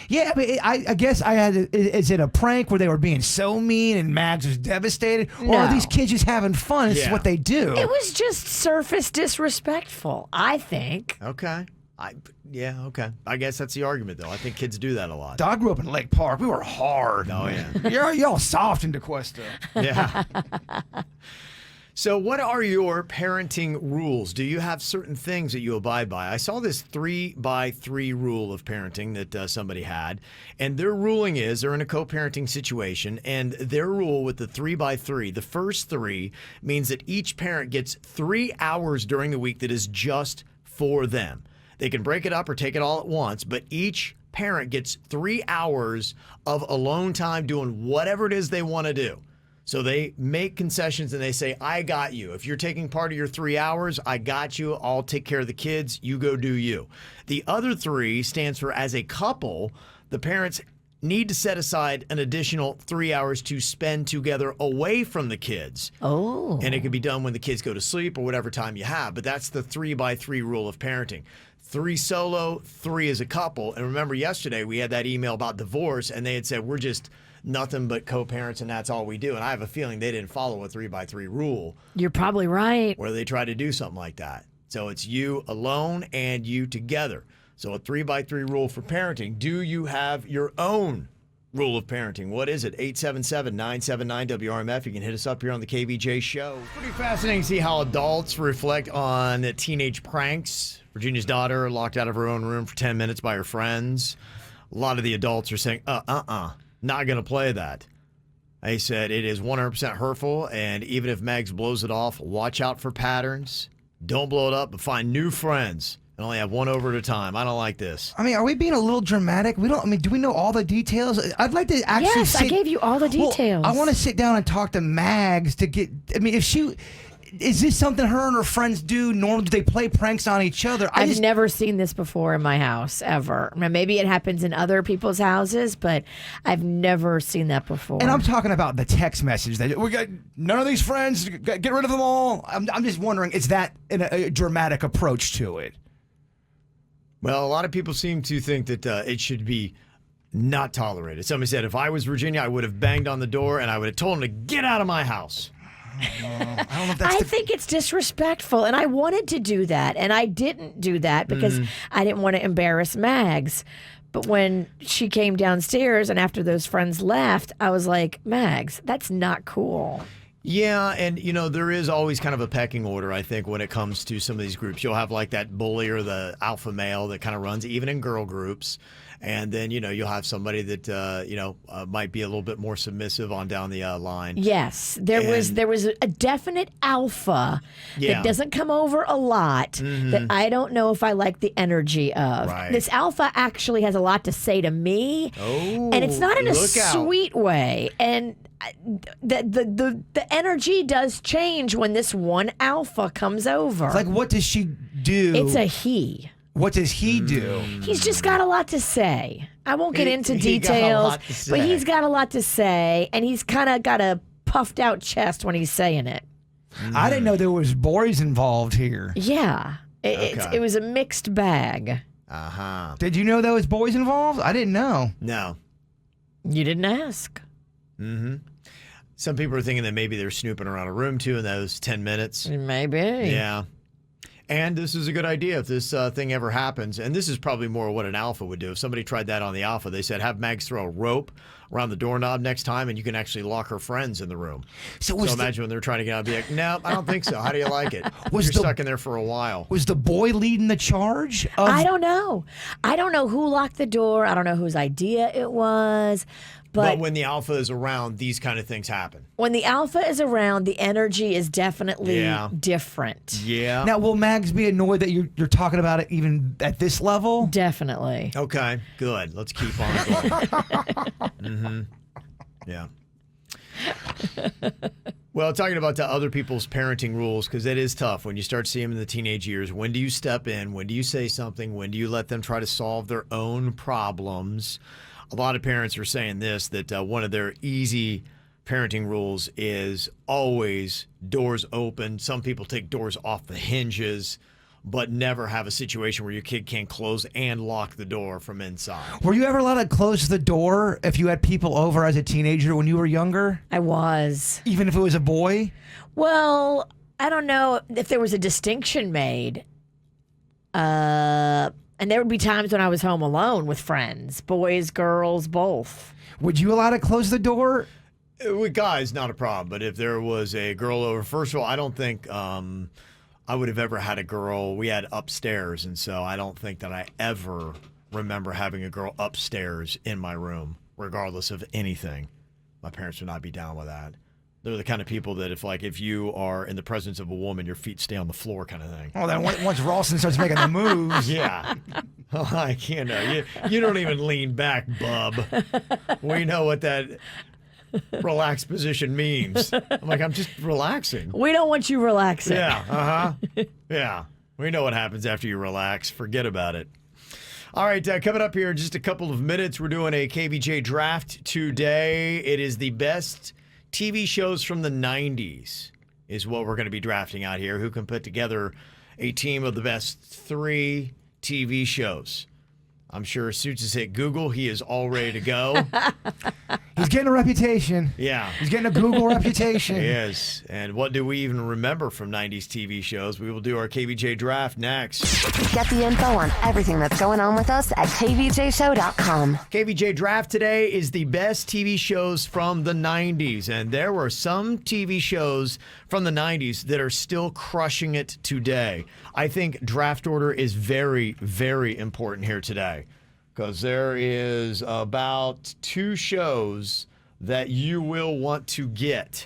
Yeah, but I guess I had. Is it a prank where they were being so mean and Mags was devastated, or are No. these kids just having fun? It's Yeah. what they do. It was just surface disrespectful, I think. Okay. Okay. I guess that's the argument, though. I think kids do that a lot. I grew up in Lake Park. We were hard. Oh, yeah. Y'all soft in DeQuesta. Yeah. So what are your parenting rules? Do you have certain things that you abide by? I saw this 3x3 rule of parenting that somebody had, and their ruling is they're in a co-parenting situation, and their rule with the 3x3, the first 3 means that each parent gets 3 hours during the week that is just for them. They can break it up or take it all at once, but each parent gets 3 hours of alone time doing whatever it is they want to do. So they make concessions and they say, I got you. If you're taking part of your 3 hours, I got you. I'll take care of the kids. You go do you. The other 3 stands for as a couple, the parents need to set aside an additional 3 hours to spend together away from the kids. Oh. And it can be done when the kids go to sleep or whatever time you have. But that's the 3x3 rule of parenting. 3 solo, 3 as a couple. And remember yesterday we had that email about divorce and they had said, we're just nothing but co-parents and that's all we do. And I have a feeling they didn't follow a 3x3 rule. You're probably right. Where they try to do something like that. So it's you alone and you together. So a 3x3 rule for parenting. Do you have your own rule of parenting? What is it? 877-979-WRMF. You can hit us up here on the KVJ show. Pretty fascinating to see how adults reflect on teenage pranks. Virginia's daughter locked out of her own room for 10 minutes by her friends. A lot of the adults are saying, not going to play that. They said it is 100% hurtful, and even if Megs blows it off, watch out for patterns. Don't blow it up, but find new friends and only have one over at a time. I don't like this. I mean, are we being a little dramatic? Do we know all the details? I'd like to actually Yes, I gave you all the details. I want to sit down and talk to Mags to get, is this something her and her friends do? Normally, do they play pranks on each other? I've never seen this before in my house, ever. Now, maybe it happens in other people's houses, but I've never seen that before. And I'm talking about the text message that we got none of these friends, get rid of them all. I'm just wondering, is that a dramatic approach to it? Well, a lot of people seem to think that it should be not tolerated. Somebody said, if I was Virginia, I would have banged on the door and I would have told him to get out of my house. I don't know if that's I think it's disrespectful, and I wanted to do that, and I didn't do that because I didn't want to embarrass Mags. But when she came downstairs and after those friends left, I was like, Mags, that's not cool. Yeah, and there is always kind of a pecking order, I think, when it comes to some of these groups. You'll have like that bully or the alpha male that kind of runs, even in girl groups. And then, you'll have somebody that, might be a little bit more submissive on down the line. Yes, there was a definite alpha that doesn't come over a lot that I don't know if I like the energy of. Right. This alpha actually has a lot to say to me, and it's not in a sweet way. And the energy does change when this one alpha comes over. Like, what does she do? It's a he. What does he do? He's just got a lot to say. I won't get into details, but he's got a lot to say, and he's kind of got a puffed out chest when he's saying it. I didn't know there was boys involved here. Yeah, it was a mixed bag. Uh-huh. Did you know there was boys involved? I didn't know. No. You didn't ask. Mm-hmm. Some people are thinking that maybe they're snooping around a room too in those 10 minutes. Maybe. Yeah. And this is a good idea if this thing ever happens. And this is probably more what an alpha would do. If somebody tried that on the alpha, they said have Mags throw a rope around the doorknob next time and you can actually lock her friends in the room. So imagine when they're trying to get out, be like, no, I don't think so. How do you like it? You're stuck in there for a while. Was the boy leading the charge? I don't know. I don't know who locked the door. I don't know whose idea it was. But when the alpha is around, these kind of things happen. When the alpha is around, the energy is definitely different. Yeah. Now, will Mags be annoyed that you're talking about it even at this level? Definitely. Okay, good. Let's keep on going. Yeah. Well, talking about the other people's parenting rules, because it is tough when you start seeing them in the teenage years. When do you step in? When do you say something? When do you let them try to solve their own problems? A lot of parents are saying this, that one of their easy parenting rules is always doors open. Some people take doors off the hinges, but never have a situation where your kid can't close and lock the door from inside. Were you ever allowed to close the door if you had people over as a teenager when you were younger? I was. Even if it was a boy? Well, I don't know if there was a distinction made. And there would be times when I was home alone with friends, boys, girls, both. Would you allow to close the door? With guys, not a problem. But if there was a girl over, first of all, I don't think I would have ever had a girl. We had upstairs, and so I don't think that I ever remember having a girl upstairs in my room, regardless of anything. My parents would not be down with that. They're the kind of people that if you are in the presence of a woman, your feet stay on the floor kind of thing. Oh, then once Ralston starts making the moves. Yeah. Like, you don't even lean back, bub. We know what that relaxed position means. I'm like, I'm just relaxing. We don't want you relaxing. Yeah, yeah. We know what happens after you relax. Forget about it. All right, coming up here in just a couple of minutes, we're doing a Kbj Draft today. It is the best TV shows from the 90s is what we're going to be drafting out here. Who can put together a team of the best 3 TV shows? I'm sure Suits has hit Google. He is all ready to go. He's getting a reputation. Yeah. He's getting a Google reputation. He is. And what do we even remember from 90s TV shows? We will do our Kbj Draft next. Get the info on everything that's going on with us at kvjshow.com. Kbj Draft today is the best TV shows from the 90s. And there were some TV shows from the 90s that are still crushing it today. I think draft order is very, very important here today. Because there is about 2 shows that you will want to get.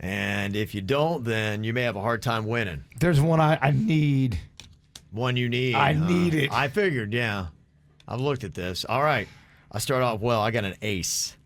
And if you don't, then you may have a hard time winning. There's one I need. One you need. I need it. I figured, yeah. I've looked at this. All right. I start off well. I got an ace.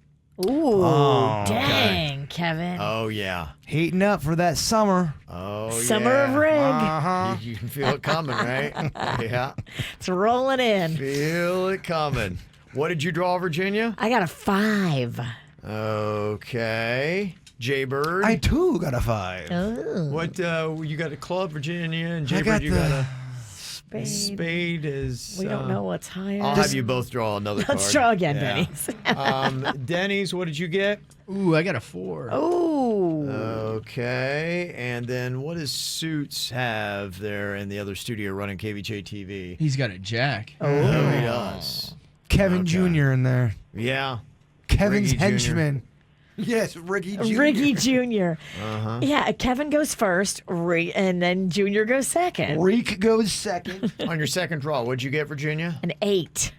Ooh, Oh, dang, Kevin. Oh, yeah. Heating up for that summer. Oh, Summer yeah. of Rig. Uh-huh. You can feel it coming, right? Yeah. It's rolling in. Feel it coming. What did you draw, Virginia? I got a 5. Okay. Jay Bird. I too got a 5. Oh, What, you got a club, Virginia, and Jay I Bird, got you the got a spade. spade is... We don't know what's higher. I'll have you both draw another card. Let's draw again, Yeah. Denny's. Denny's, what did you get? Ooh, I got a 4. Ooh. Okay. And then what does Suits have there in the other studio running Kvj TV? He's got a jack. Oh, he does. Kevin Okay. Jr. in there. Yeah. Kevin's Riggy Jr. henchman. Yes, Ricky Jr. Ricky Jr. Yeah, Kevin goes first, and then Junior goes second. Reek goes second. On your second draw, what'd you get, Virginia? An 8.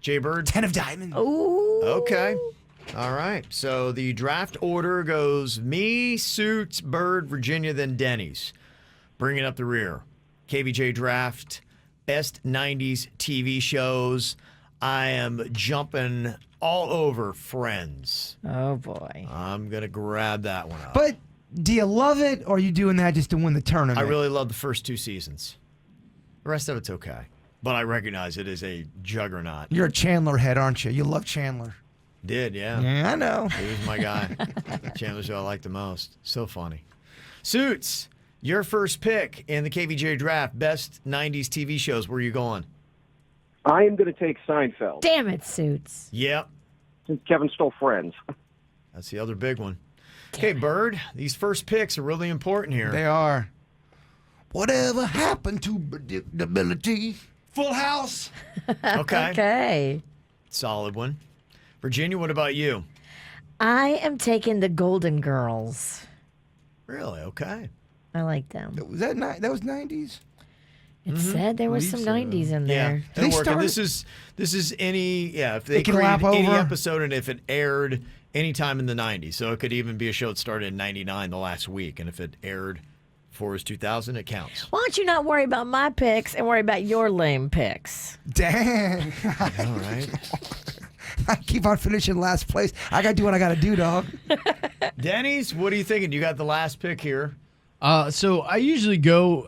Jay Bird? 10 of diamonds. Ooh. Okay. All right. So the draft order goes me, Suits, Bird, Virginia, then Denny's. Bringing up the rear. Kvj Draft, best 90s TV shows. I am jumping all over Friends. Oh, boy. I'm going to grab that one up. But do you love it, or are you doing that just to win the tournament? I really love the first 2 seasons. The rest of it's okay. But I recognize it is a juggernaut. You're a Chandler head, aren't you? You love Chandler. Did, yeah. Yeah, I know. He was my guy. Chandler show I like the most. So funny. Suits, your first pick in the Kvj Draft, best 90s TV shows. Where are you going? I am going to take Seinfeld Damn it, Suits. Yep. since Kevin stole Friends. That's the other big one. Okay, Bird, these first picks are really important here. They are. Whatever happened to predictability? Full House. Okay. Okay. Solid one. Virginia, what about you? I am taking the Golden Girls. Really? Okay. I like them. Was that that was 90s? It said there was some 90s in Yeah. there. It'll They work. And started- this is any if they It can created lap any over. episode and if it aired anytime in the 90s. So it could even be a show that started in 99 the last week. And if it aired before it was 2000, it counts. Why don't you not worry about my picks and worry about your lame picks? Dang. All right. I keep on finishing last place. I got to do what I got to do, dog. Denny's, what are you thinking? You got the last pick here. So I usually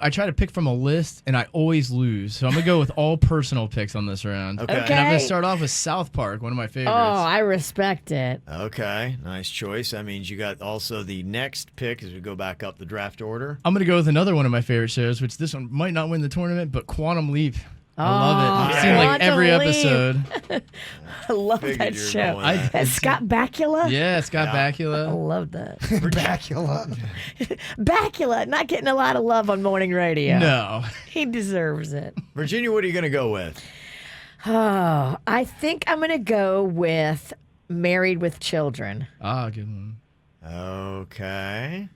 I try to pick from a list, and I always lose. So I'm going to go with all personal picks on this round. Okay. And I'm going to start off with South Park, one of my favorites. Oh, I respect it. Okay. Nice choice. That means you got also the next pick as we go back up the draft order. I'm going to go with another one of my favorite shows, which this one might not win the tournament, but Quantum Leap. I love it. I've seen like every Quantum Leap. episode. I love Figured that you were show. going there. That Scott Bakula? Yeah, Scott I Bakula. love that. Bacula. Bakula, not getting a lot of love on morning radio. No. He deserves it. Virginia, what are you going to go with? Oh, I think I'm going to go with Married with Children. Ah, good one. Okay.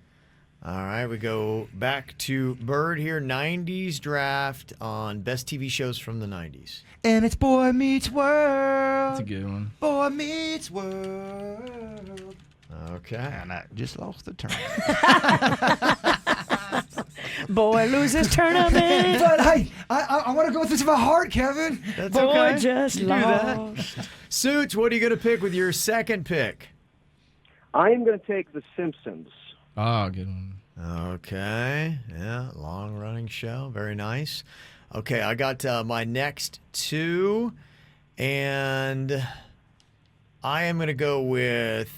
All right, we go back to Bird here. 90s draft on best TV shows from the 90s. And it's Boy Meets World. That's a good one. Boy Meets World. Okay. And I just lost the turn. Boy loses tournament. But I want to go with this with my heart, Kevin. That's Boy okay. just You do that. lost. Suits, what are you going to pick with your second pick? I am going to take The Simpsons. Ah, good one. Okay. Yeah, long-running show. Very nice. Okay, I got my next two, and I am going to go with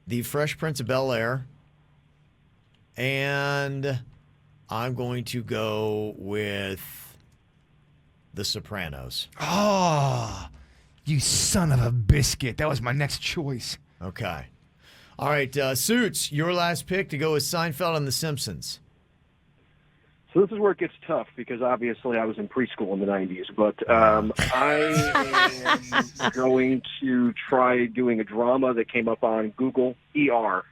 The Fresh Prince of Bel-Air, and I'm going to go with The Sopranos. Oh, you son of a biscuit. That was my next choice. Okay. All right, Suits, your last pick to go with Seinfeld and The Simpsons. So this is where it gets tough because obviously I was in preschool in the 90s, but I am going to try doing a drama that came up on Google, ER.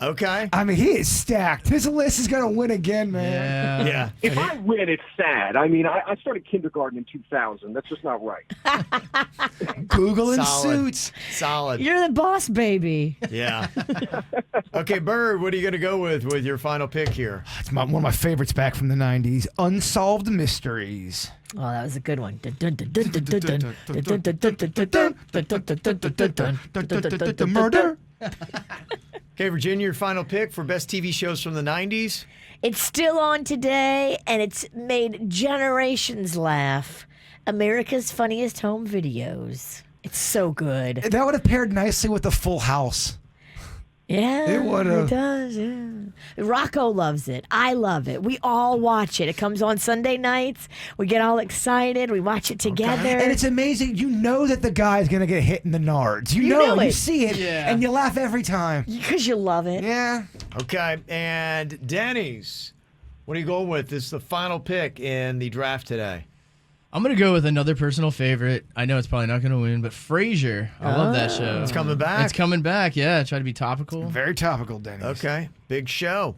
Okay. I mean, he is stacked. His list is going to win again, man. Yeah. If I win, it's sad. I mean, I started kindergarten in 2000. That's just not right. Google and Solid. Suits. Solid. You're the boss, baby. Yeah. Okay, Bird, what are you going to go with your final pick here? It's one of my favorites back from the 90s. Unsolved Mysteries. Oh, that was a good one. Murder. Okay, Virginia, your final pick for best TV shows from the 90s? It's still on today, and it's made generations laugh. America's Funniest Home Videos. It's so good. That would have paired nicely with the Full House. Yeah, It would've. It does, yeah. Rocco loves it. I love it. We all watch it. It comes on Sunday nights. We get all excited. We watch it together. And it's amazing. You know that the guy is going to get hit in the nards. You know You it. see it, Yeah. and you laugh every time. because you love it. Yeah. Okay, and Denny's, what are you going with? This is the final pick in the draft today. I'm going to go with another personal favorite. I know it's probably not going to win, but Frasier. I love that show. It's coming back. It's coming back, yeah. Try to be topical. Very topical, Dennis. Okay, big show.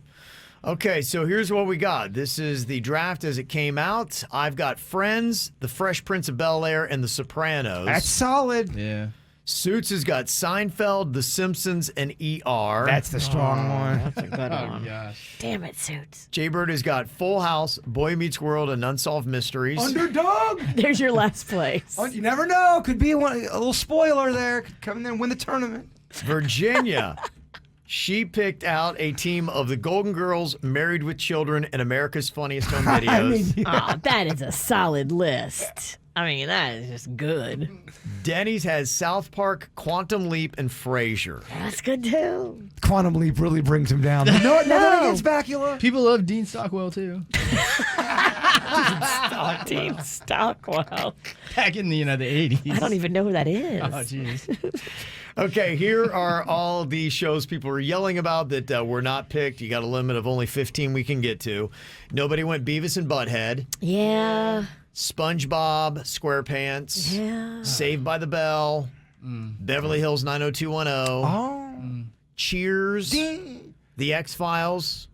Okay, so here's what we got. This is the draft as it came out. I've got Friends, The Fresh Prince of Bel-Air, and The Sopranos. That's solid. Yeah. Suits has got Seinfeld, The Simpsons, and ER. That's the strong one. That's a good Oh, one. gosh. Damn it, Suits. Jaybird has got Full House, Boy Meets World, and Unsolved Mysteries. Underdog. There's your last place. Oh, you never know. Could be a little spoiler there. Could come in there and win the tournament. Virginia, she picked out a team of the Golden Girls, Married with Children, and America's Funniest Home Videos. I mean, yeah. Oh, that is a solid list. I mean, that is just good. Denny's has South Park, Quantum Leap, and Frasier. That's good too. Quantum Leap really brings him down. No, nothing against Bakula. People love Dean Stockwell, too. Dean Stockwell. Back in the 80s. I don't even know who that is. Oh, jeez. Okay, here are all the shows people are yelling about that were not picked. You got a limit of only 15 we can get to. Nobody went Beavis and Butthead. Yeah. SpongeBob, SquarePants, Yeah. Saved by the Bell, Beverly Hills 90210, Oh. Cheers, The X-Files,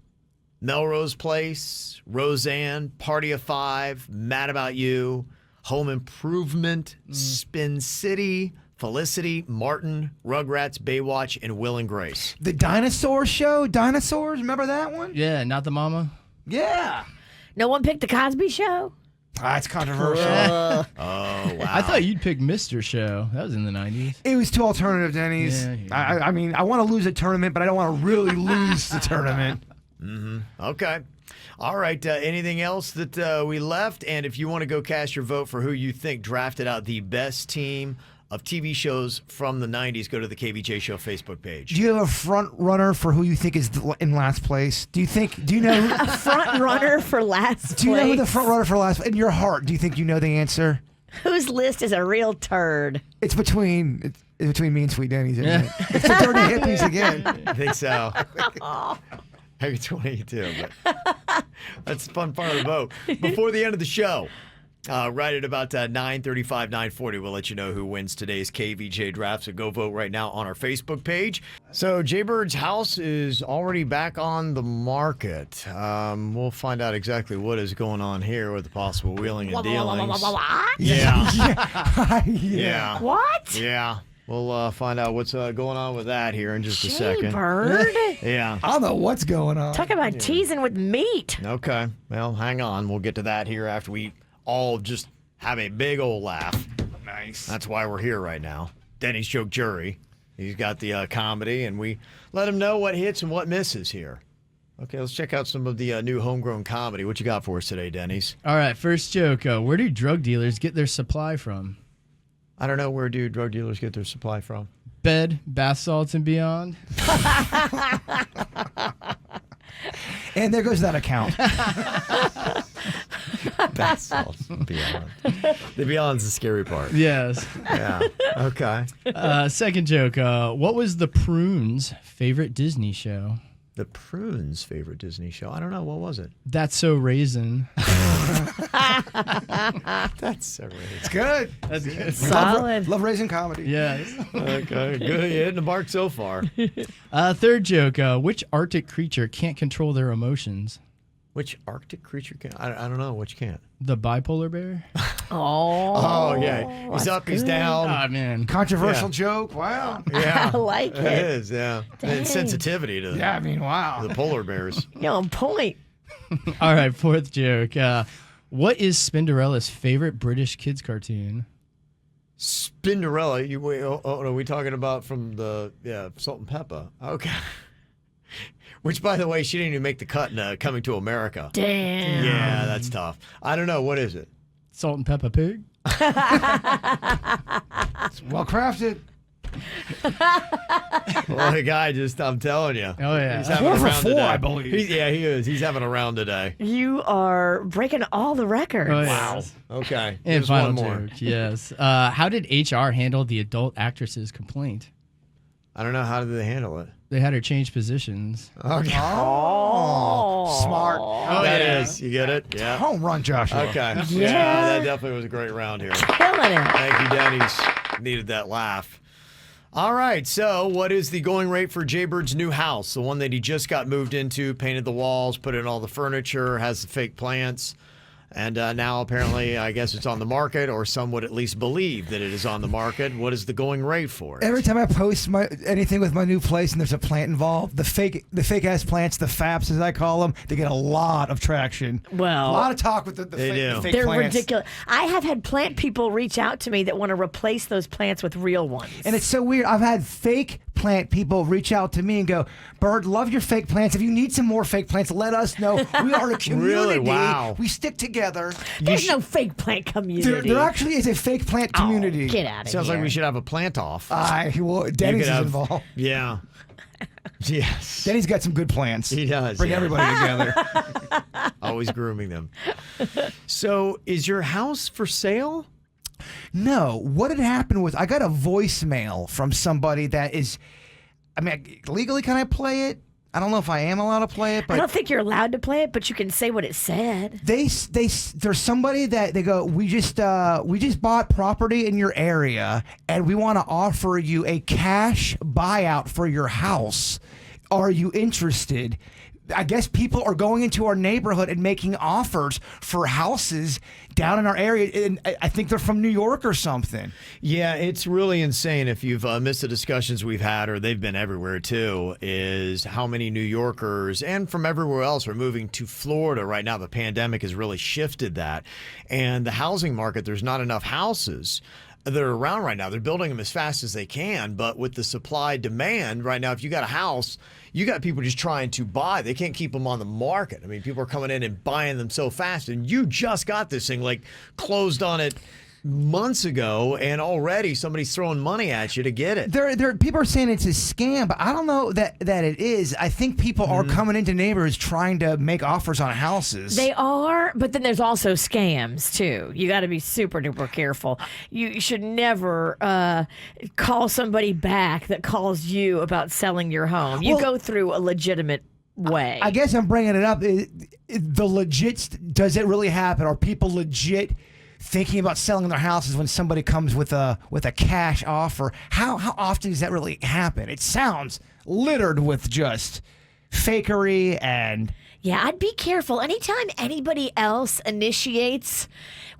Melrose Place, Roseanne, Party of Five, Mad About You, Home Improvement, Spin City, Felicity, Martin, Rugrats, Baywatch, and Will and Grace. The dinosaur show? Dinosaurs? Remember that one? Yeah, not the mama. Yeah. No one picked the Cosby Show? That's controversial. Oh, wow. I thought you'd pick Mr. Show. That was in the 90s. It was too alternative, Denny's. Yeah. I mean, I want to lose a tournament, but I don't want to really lose the tournament. Okay. All right. Anything else that we left? And if you want to go cast your vote for who you think drafted out the best team of TV shows from the 90s, go to the KVJ Show Facebook page. Do you have a front runner for who you think is in last place? Do you know Front runner for last do you know who place? the front runner for last in your heart? Do you think you know the answer? Whose list is a real turd? It's between me and Sweet Denny's, isn't it? It's the dirty hippies again. I think so. Maybe 22, but that's the fun part of the vote. Before the end of the show, Right at about 9:35, 9:40, we'll let you know who wins today's KVJ Draft. So go vote right now on our Facebook page. So Jaybird's house is already back on the market. We'll find out exactly what is going on here with the possible wheeling and dealings. Yeah. Yeah. What? Yeah. We'll find out what's going on with that here in just a second. Bird. Yeah. I don't know what's going on. Talk about teasing with meat. Okay. Well, hang on. We'll get to that here after we all just have a big old laugh. Nice. That's why we're here right now. Denny's Joke Jury. He's got the comedy, and we let him know what hits and what misses here. Okay, let's check out some of the new homegrown comedy. What you got for us today, Denny's? All right, first joke. Where do drug dealers get their supply from? I don't know, where do drug dealers get their supply from? Bed, bath salts, and beyond. And there goes that account. Bath salts, beyond. The beyond's the scary part. Yes. Yeah. Okay. Second joke. What was the Prunes' favorite Disney show? The Prunes' favorite Disney show. I don't know. What was it? That's So Raisin. That's so raisin. It's good. That's good. Solid. Love raising comedy. Yes. Okay. Good. You're hitting the mark so far. Third joke. Which Arctic creature can't control their emotions? Which Arctic creature can? I don't know. Which can't? The bipolar bear. Oh, yeah. He's up, he's down. Oh, man. Controversial joke. Wow. Yeah. I like it. It is, yeah. Dang. And sensitivity to Yeah, I mean, wow. the polar bears. You're on point. All right, fourth joke. What is Spinderella's favorite British kids cartoon? Spinderella. Are we talking about from the Salt and Pepper? Okay. Which, by the way, she didn't even make the cut in Coming to America. Damn. Yeah, that's tough. I don't know. What is it? Salt and Peppa Pig. It's well crafted. Well, the guy I'm telling you. Oh, yeah. He's having 4 a for round 4, today. I believe. He is. He's having a round today. You are breaking all the records. Oh, yeah. Okay. And Here's final one more. joke. Yes. How did HR handle the adult actress's complaint? I don't know. How did they handle it? They had her change positions. Okay. Oh, smart. Oh, That yeah. is. You get it? Yeah. Home run, Joshua. Okay. Yeah. Yeah, that definitely was a great round here. Killing it. Thank you, Denny's. Needed that laugh. All right, so what is the going rate for Jaybird's new house? The one that he just got moved into, painted the walls, put in all the furniture, has the fake plants. And now apparently, I guess it's on the market, or some would at least believe that it is on the market. What is the going rate for it? Every time I post anything with my new place and there's a plant involved, the fake ass plants, the faps as I call them, they get a lot of traction. Well, a lot of talk with the They do. fake they're plants. ridiculous. I have had plant people reach out to me that want to replace those plants with real ones. And it's so weird. I've had fake plant people reach out to me and go, Bird, love your fake plants. If you need some more fake plants, let us know. We are a community. Really? Wow. We stick together. There's no fake plant community. There actually is a fake plant community. Oh, get out of Sounds here. like we should have a plant off. Well, You Denny's could is have- involved. Yeah. Yes. Denny's got some good plants. He does. Bring yeah. everybody together. Always grooming them. So, is your house for sale? No, what had happened was I got a voicemail from somebody that is, I mean, legally can I play it? I don't know if I am allowed to play it, I but don't think you're allowed to play it, but you can say what it said. there's somebody that they go, we just bought property in your area and we want to offer you a cash buyout for your house. Are you interested? I guess people are going into our neighborhood and making offers for houses down in our area, and I think they're from New York or something. Yeah, it's really insane. If you've missed the discussions we've had, or they've been everywhere too, is how many New Yorkers and from everywhere else are moving to Florida right now. The pandemic has really shifted that. And the housing market, there's not enough houses that are around right now. They're building them as fast as they can, but with the supply demand right now, if you got a house, you got people just trying to buy. They can't keep them on the market. I mean, people are coming in and buying them so fast, and you just got this thing like closed on it months ago, and already somebody's throwing money at you to get it. There people are saying it's a scam, but I don't know that it is. I think people are coming into neighborhoods trying to make offers on houses. They are, but then there's also scams too. You got to be super duper careful. You should never call somebody back that calls you about selling your home. You Well- go through a legitimate way. I guess I'm bringing it up. The legit, does it really happen? Are people legit thinking about selling their houses when somebody comes with a cash offer. How often does that really happen? It sounds littered with just fakery and. Yeah, I'd be careful. Anytime anybody else initiates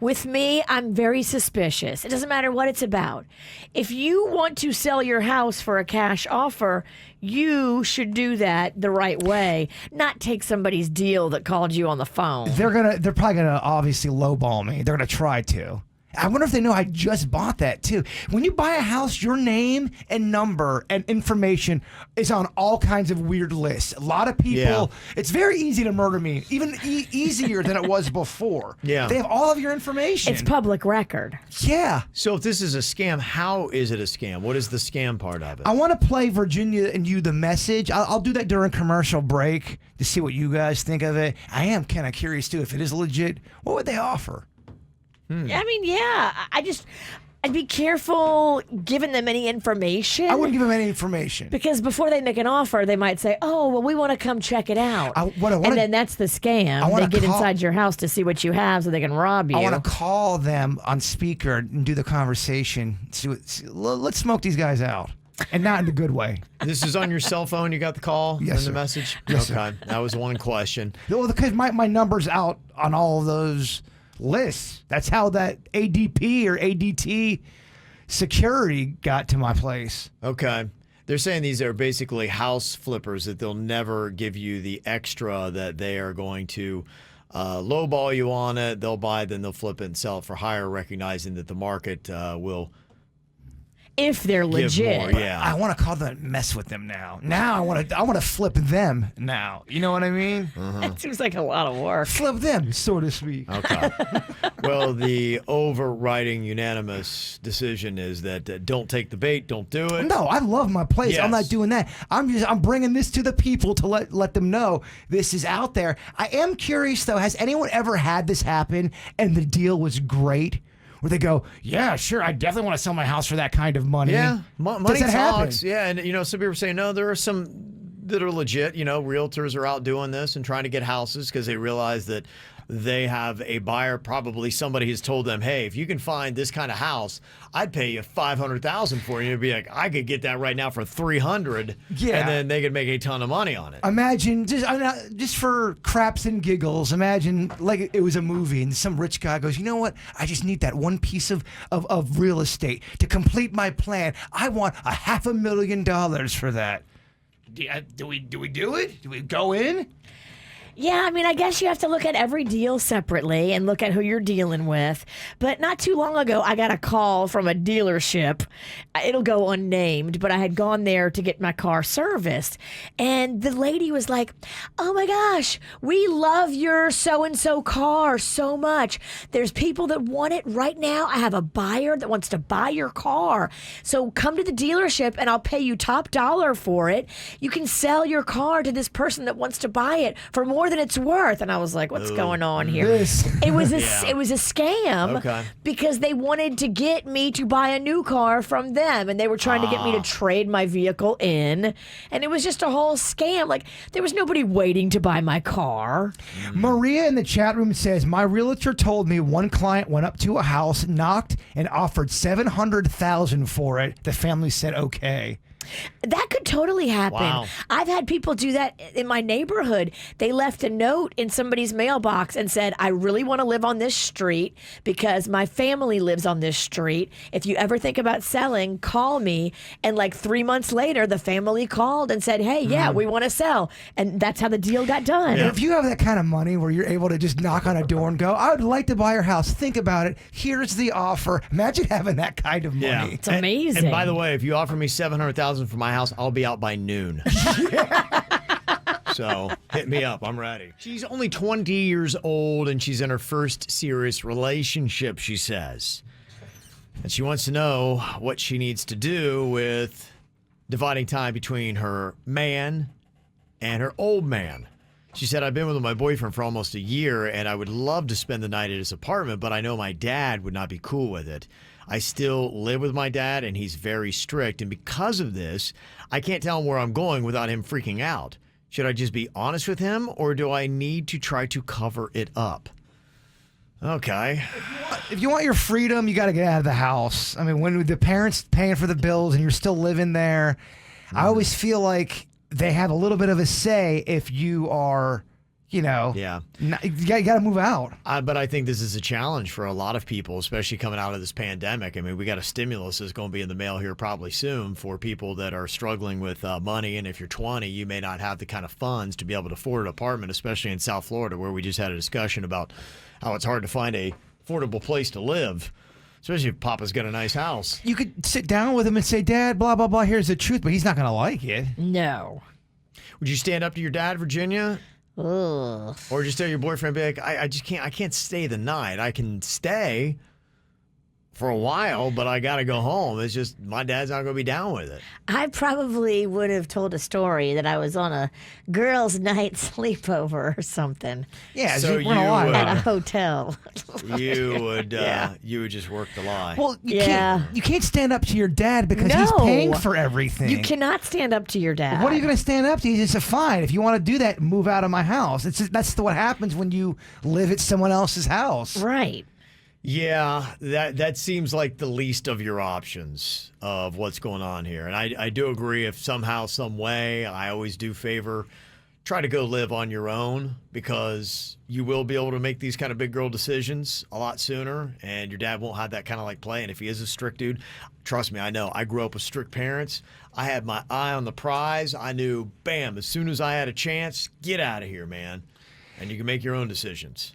with me, I'm very suspicious. It doesn't matter what it's about. If you want to sell your house for a cash offer, you should do that the right way, not take somebody's deal that called you on the phone. They're probably gonna obviously lowball me. They're gonna try to. I wonder if they know I just bought that too. When you buy a house, your name and number and information is on all kinds of weird lists. A lot of people, it's very easy to murder me, even easier than it was before. Yeah. They have all of your information. It's public record. Yeah. So if this is a scam, how is it a scam? What is the scam part of it? I want to play Virginia and you the message. I'll do that during commercial break to see what you guys think of it. I am kind of curious too if it is legit. What would they offer? I mean, yeah. I'd be careful giving them any information. I wouldn't give them any information. Because before they make an offer, they might say, "Oh, well, we want to come check it out." And then that's the scam. They get inside your house to see what you have so they can rob you. I want to call them on speaker and do the conversation. Let's smoke these guys out. And not in a good way. This is on your cell phone? You got the call Yes, and sir. the message? Yes, okay. That was one question. Well, because my number's out on all of those lists. That's how that ADP or ADT security got to my place. Okay. They're saying these are basically house flippers, that they'll never give you the extra, that they are going to lowball you on it. They'll buy, then they'll flip it and sell it for higher, recognizing that the market will if they're give legit. more. Yeah. I want to call them and mess with them now. Now I want to flip them now. You know what I mean? That seems like a lot of work. Flip them, so to speak. Okay. Well, the overriding unanimous decision is that don't take the bait, don't do it. No, I love my place. Yes. I'm not doing that. I'm bringing this to the people to let them know this is out there. I am curious though, has anyone ever had this happen and the deal was great? Where they go, yeah, sure, I definitely want to sell my house for that kind of money. Yeah, money that happen? talks. Yeah, and some people are saying, no, there are some that are legit. Realtors are out doing this and trying to get houses because they realize that they have a buyer, probably somebody has told them, hey, if you can find this kind of house, I'd pay you $500,000 for it. You'd be like, I could get that right now for $300,000. Yeah. And then they could make a ton of money on it. Imagine, just for craps and giggles, imagine like it was a movie and some rich guy goes, you know what? I just need that one piece of real estate to complete my plan. I want $500,000 for that. Do we do it? Do we go in? Yeah, I mean, I guess you have to look at every deal separately and look at who you're dealing with. But not too long ago, I got a call from a dealership. It'll go unnamed, but I had gone there to get my car serviced. And the lady was like, oh my gosh, we love your so-and-so car so much. There's people that want it right now. I have a buyer that wants to buy your car. So come to the dealership and I'll pay you top dollar for it. You can sell your car to this person that wants to buy it for more than it's worth. And I was like, what's going on here? It was a scam because they wanted to get me to buy a new car from them, and they were trying to get me to trade my vehicle in, and it was just a whole scam. Like, there was nobody waiting to buy my car. Maria in the chat room says, my realtor told me one client went up to a house, knocked, and offered $700,000 for it. The family said okay. That could totally happen. Wow. I've had people do that in my neighborhood. They left a note in somebody's mailbox and said, I really want to live on this street because my family lives on this street. If you ever think about selling, call me. And like 3 months later, the family called and said, hey, yeah, we want to sell. And that's how the deal got done. If you have that kind of money where you're able to just knock on a door and go, I would like to buy your house. Think about it. Here's the offer. Imagine having that kind of money. Yeah. It's amazing. And by the way, if you offer me $700,000 for my house, I'll be out by noon. So hit me up. I'm ready. She's only 20 years old and she's in her first serious relationship, she says. And she wants to know what she needs to do with dividing time between her man and her old man. She said, I've been with my boyfriend for almost a year and I would love to spend the night at his apartment, but I know my dad would not be cool with it. I still live with my dad and he's very strict. And because of this, I can't tell him where I'm going without him freaking out. Should I just be honest with him or do I need to try to cover it up? Okay. If you want your freedom, you got to get out of the house. I mean, when the parents paying for the bills and you're still living there, I always feel like they have a little bit of a say if you are, you know, Yeah. you got to move out. But I think this is a challenge for a lot of people, especially coming out of this pandemic. I mean, we got a stimulus that's going to be in the mail here probably soon for people that are struggling with money. And if you're 20, you may not have the kind of funds to be able to afford an apartment, especially in South Florida, where we just had a discussion about how it's hard to find a affordable place to live, especially if Papa's got a nice house. You could sit down with him and say, Dad, blah, blah, blah, here's the truth, but he's not going to like it. No. Would you stand up to your dad, Virginia? Ugh. Or just tell your boyfriend, be like, I just can't, I can't stay the night. I can stay for a while, but I got to go home. It's just my dad's not going to be down with it. I probably would have told a story that I was on a girls' night sleepover or something Yeah, So we're gonna you, lie at about a it. hotel. You would just work the lie. Well, Yeah. you can't stand up to your dad because he's No. paying for everything. You cannot stand up to your dad. What are you going to stand up to? It's a fine. If you want to do that, move out of my house. That's what happens when you live at someone else's house. Right. Yeah, that seems like the least of your options of what's going on here. And I do agree, if somehow, some way, I always do favor, try to go live on your own, because you will be able to make these kind of big girl decisions a lot sooner, and your dad won't have that kind of like play. And if he is a strict dude, trust me, I know. I grew up with strict parents. I had my eye on the prize. I knew, bam, as soon as I had a chance, get out of here, man. And you can make your own decisions.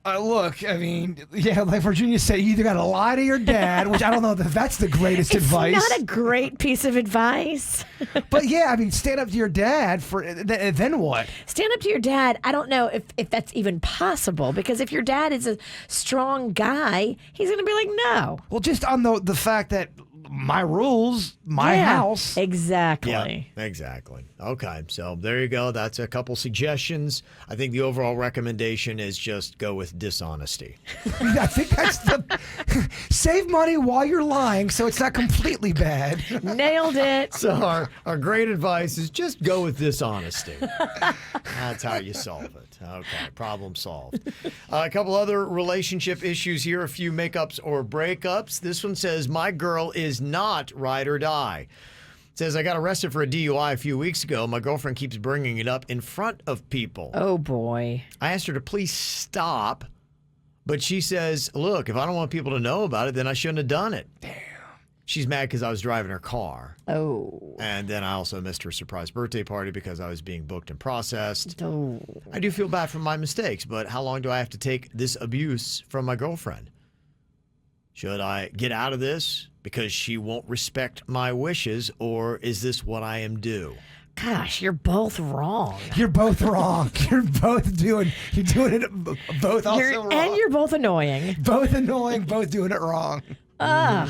Look, I mean, yeah, like Virginia said, you either got to lie to your dad, which I don't know if that's the greatest advice. It's not a great piece of advice. But yeah, I mean, stand up to your dad for then what? Stand up to your dad. I don't know if that's even possible, because if your dad is a strong guy, he's going to be like, no. Well, just on the fact that my rules, my Yeah, house. Exactly. Yeah, exactly. Okay, so there you go. That's a couple suggestions. I think the overall recommendation is just go with dishonesty. I think that's the save money while you're lying, so it's not completely bad. Nailed it. So our great advice is just go with dishonesty. That's how you solve it. Okay, problem solved. A couple other relationship issues here, a few makeups or breakups. This one says, my girl is not ride or die. It says, I got arrested for a DUI a few weeks ago. My girlfriend keeps bringing it up in front of people. Oh, boy. I asked her to please stop, but she says, look, if I don't want people to know about it, then I shouldn't have done it. Damn. She's mad because I was driving her car. Oh. And then I also missed her surprise birthday party because I was being booked and processed. Oh. I do feel bad for my mistakes, but how long do I have to take this abuse from my girlfriend? Should I get out of this because she won't respect my wishes, or is this what I am due? Gosh, you're both wrong. You're both wrong. You're doing it both also wrong. And you're both annoying. both annoying, both doing it wrong. Ugh.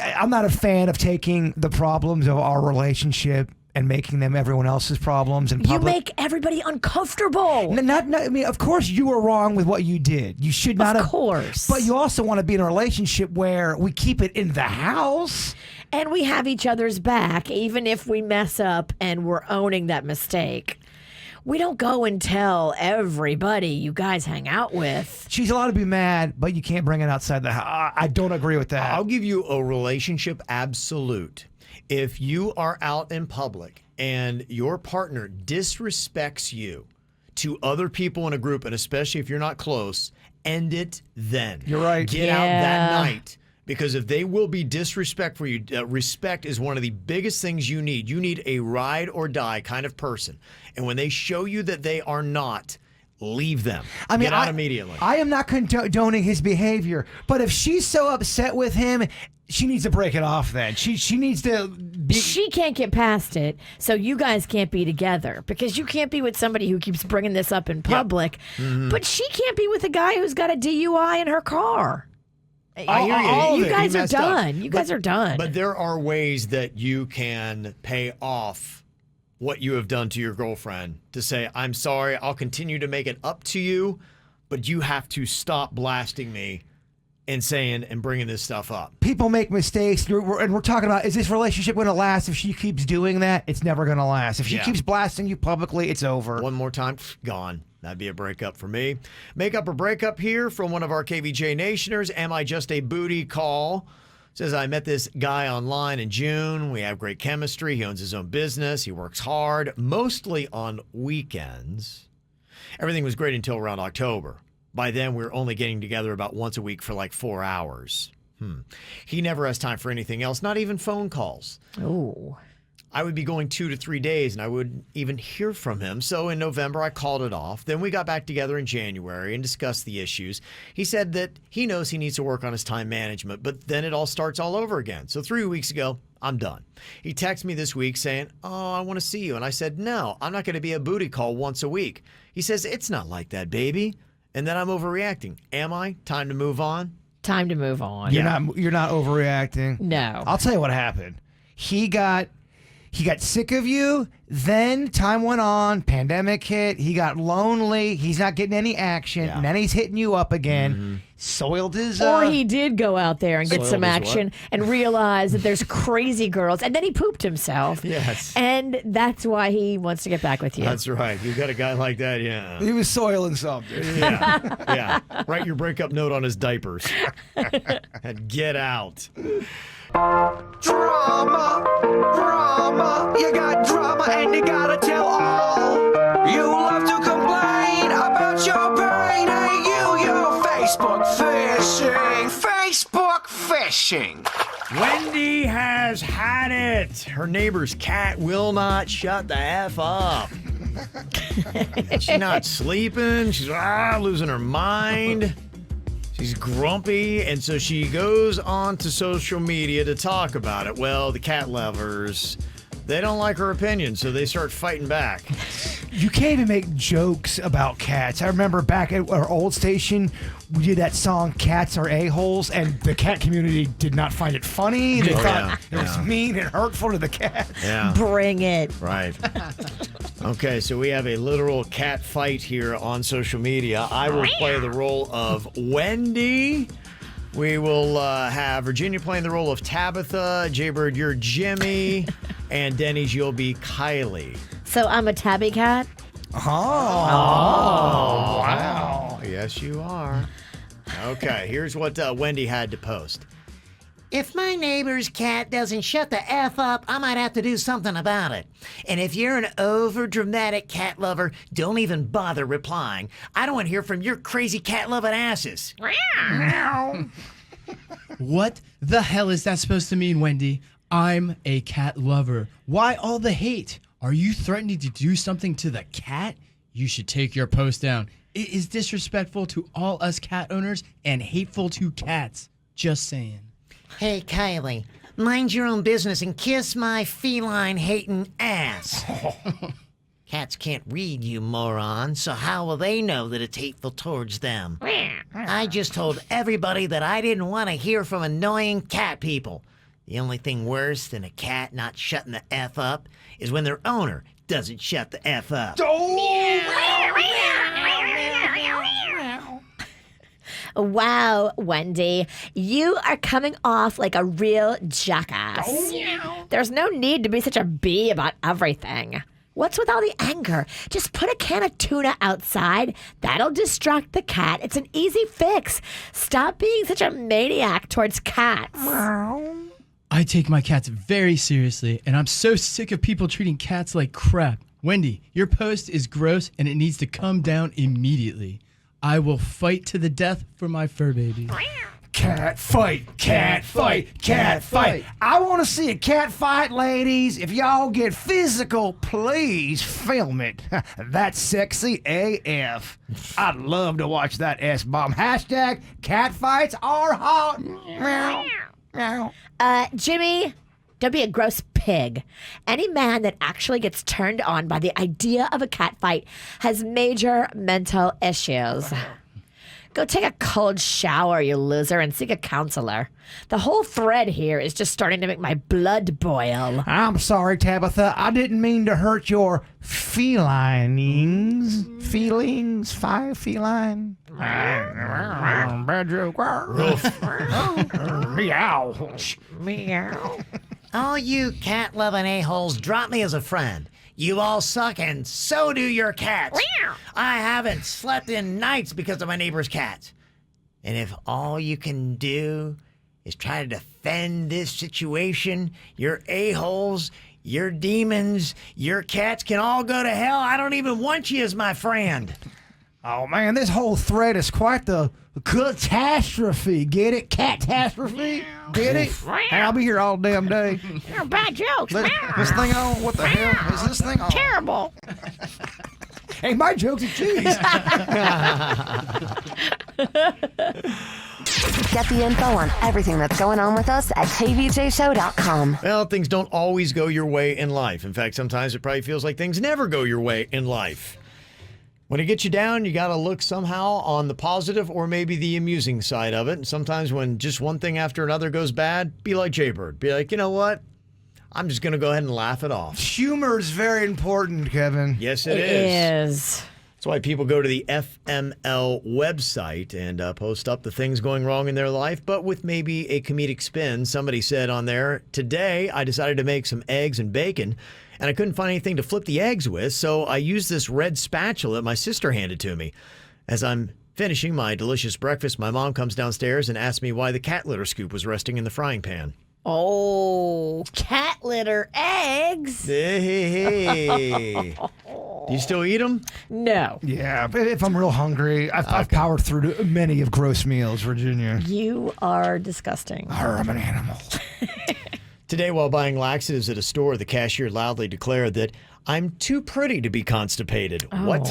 I'm not a fan of taking the problems of our relationship and making them everyone else's problems in You public. make everybody uncomfortable. I mean, of course you were wrong with what you did. You should not Of have. course. But you also want to be in a relationship where we keep it in the house. And we have each other's back, even if we mess up and we're owning that mistake. We don't go and tell everybody you guys hang out with. She's allowed to be mad, but you can't bring it outside the house. I don't agree with that. I'll give you a relationship absolute. If you are out in public and your partner disrespects you to other people in a group, and especially if you're not close, end it then. You're right. Get out that night. Because if they will be disrespectful for you, respect is one of the biggest things you need. You need a ride or die kind of person. And when they show you that they are not, leave them. I mean, get out immediately. I am not condoning his behavior, but if she's so upset with him, she needs to break it off then. She needs to be. She can't get past it, so you guys can't be together, because you can't be with somebody who keeps bringing this up in public. But she can't be with a guy who's got a DUI in her car. I hear you. All You you guys are messed up. done. You guys are done. But there are ways that you can pay off what you have done to your girlfriend to say, I'm sorry, I'll continue to make it up to you, but you have to stop blasting me and saying and bringing this stuff up. People make mistakes, and we're talking about, is this relationship going to last? If she keeps doing that, it's never going to last. If she keeps blasting you publicly, it's over. One more time, gone. That'd be a breakup for me. Makeup or breakup here from one of our KVJ Nationers. Am I just a booty call? Says, I met this guy online in June. We have great chemistry. He owns his own business. He works hard, mostly on weekends. Everything was great until around October. By then, we were only getting together about once a week for like 4 hours. He never has time for anything else, not even phone calls. Oh. I would be going 2 to 3 days, and I wouldn't even hear from him. So in November, I called it off. Then we got back together in January and discussed the issues. He said that he knows he needs to work on his time management, but then it all starts all over again. So 3 weeks ago, I'm done. He texted me this week saying, oh, I want to see you. And I said, no, I'm not going to be a booty call once a week. He says, it's not like that, baby. And then I'm overreacting. Am I? Time to move on? Time to move on. You're not overreacting. No. I'll tell you what happened. He got sick of you, then time went on, pandemic hit, he got lonely, he's not getting any action, and then he's hitting you up again. Soiled his... Or he did go out there and get Soiled some his action and realize that there's crazy girls, and then he pooped himself. Yes. And that's why he wants to get back with you. That's right. You got a guy like that, yeah. He was soiling something. Yeah. Write your breakup note on his diapers. And get out. Drama, you got drama and you gotta tell all. You love to complain about your pain. Hey, you're Facebook fishing. Wendy has had it. Her neighbor's cat will not shut the F up. She's not sleeping. She's losing her mind. She's grumpy, and so she goes on to social media to talk about it. Well, the cat lovers, they don't like her opinion, so they start fighting back. You can't even make jokes about cats. I remember back at our old station, we did that song "Cats Are A-Holes," and the cat community did not find it funny. They thought it was mean and hurtful to the cats. Yeah. Bring it. Right. Okay, so we have a literal cat fight here on social media. I will play the role of Wendy. We will have Virginia playing the role of Tabitha. Jaybird, you're Jimmy. And Denny's, you'll be Kylie. So I'm a tabby cat? Oh, wow. Yes, you are. Okay, here's what Wendy had to post. If my neighbor's cat doesn't shut the F up, I might have to do something about it. And if you're an over-dramatic cat lover, don't even bother replying. I don't want to hear from your crazy cat-loving asses. What the hell is that supposed to mean, Wendy? I'm a cat lover. Why all the hate? Are you threatening to do something to the cat? You should take your post down. It is disrespectful to all us cat owners and hateful to cats. Just saying. Hey, Kylie, mind your own business and kiss my feline-hating ass. Cats can't read, you moron, so how will they know that it's hateful towards them? I just told everybody that I didn't want to hear from annoying cat people. The only thing worse than a cat not shutting the F up is when their owner doesn't shut the F up. Wow, Wendy, you are coming off like a real jackass. There's no need to be such a bee about everything. What's with all the anger? Just put a can of tuna outside. That'll distract the cat. It's an easy fix. Stop being such a maniac towards cats. I take my cats very seriously, and I'm so sick of people treating cats like crap. Wendy, your post is gross, and it needs to come down immediately. I will fight to the death for my fur baby. Cat fight, cat fight, cat fight. I want to see a cat fight, ladies. If y'all get physical, please film it. That's sexy AF. I'd love to watch that S-bomb. Hashtag cat fights are hot. Meow. Meow. Jimmy, don't be a gross pig. Any man that actually gets turned on by the idea of a cat fight has major mental issues. Go take a cold shower, you loser, and seek a counselor. The whole thread here is just starting to make my blood boil. I'm sorry, Tabitha. I didn't mean to hurt your feelings. Feelings? Feline? Bad joke. Meow. All you cat-loving a-holes, drop me as a friend. You all suck, and so do your cats. I haven't slept in nights because of my neighbor's cats. And if all you can do is try to defend this situation, your a-holes, your demons, your cats can all go to hell. I don't even want you as my friend. Oh, man, this whole thread is quite the catastrophe. Get it? Catastrophe? Get it? Hey, I'll be here all damn day. Bad jokes. This thing on? What the hell is this thing on? Terrible. Hey, my joke's a cheese. Get the info on everything that's going on with us at kvjshow.com. Well, things don't always go your way in life. In fact, sometimes it probably feels like things never go your way in life. When it gets you down, you got to look somehow on the positive or maybe the amusing side of it. And sometimes when just one thing after another goes bad, be like Jaybird. Be like, you know what? I'm just going to go ahead and laugh it off. Humor is very important, Kevin. Yes, it is. That's why people go to the FML website and post up the things going wrong in their life, but with maybe a comedic spin. Somebody said on there, today I decided to make some eggs and bacon, and I couldn't find anything to flip the eggs with, so I used this red spatula my sister handed to me. As I'm finishing my delicious breakfast, my mom comes downstairs and asks me why the cat litter scoop was resting in the frying pan. Oh, cat litter eggs. Hey. Do you still eat them? No. Yeah, but if I'm real hungry, I've powered through to many of gross meals, Virginia. You are disgusting. I'm an animal. Today, while buying laxatives at a store, the cashier loudly declared that I'm too pretty to be constipated. Oh, What?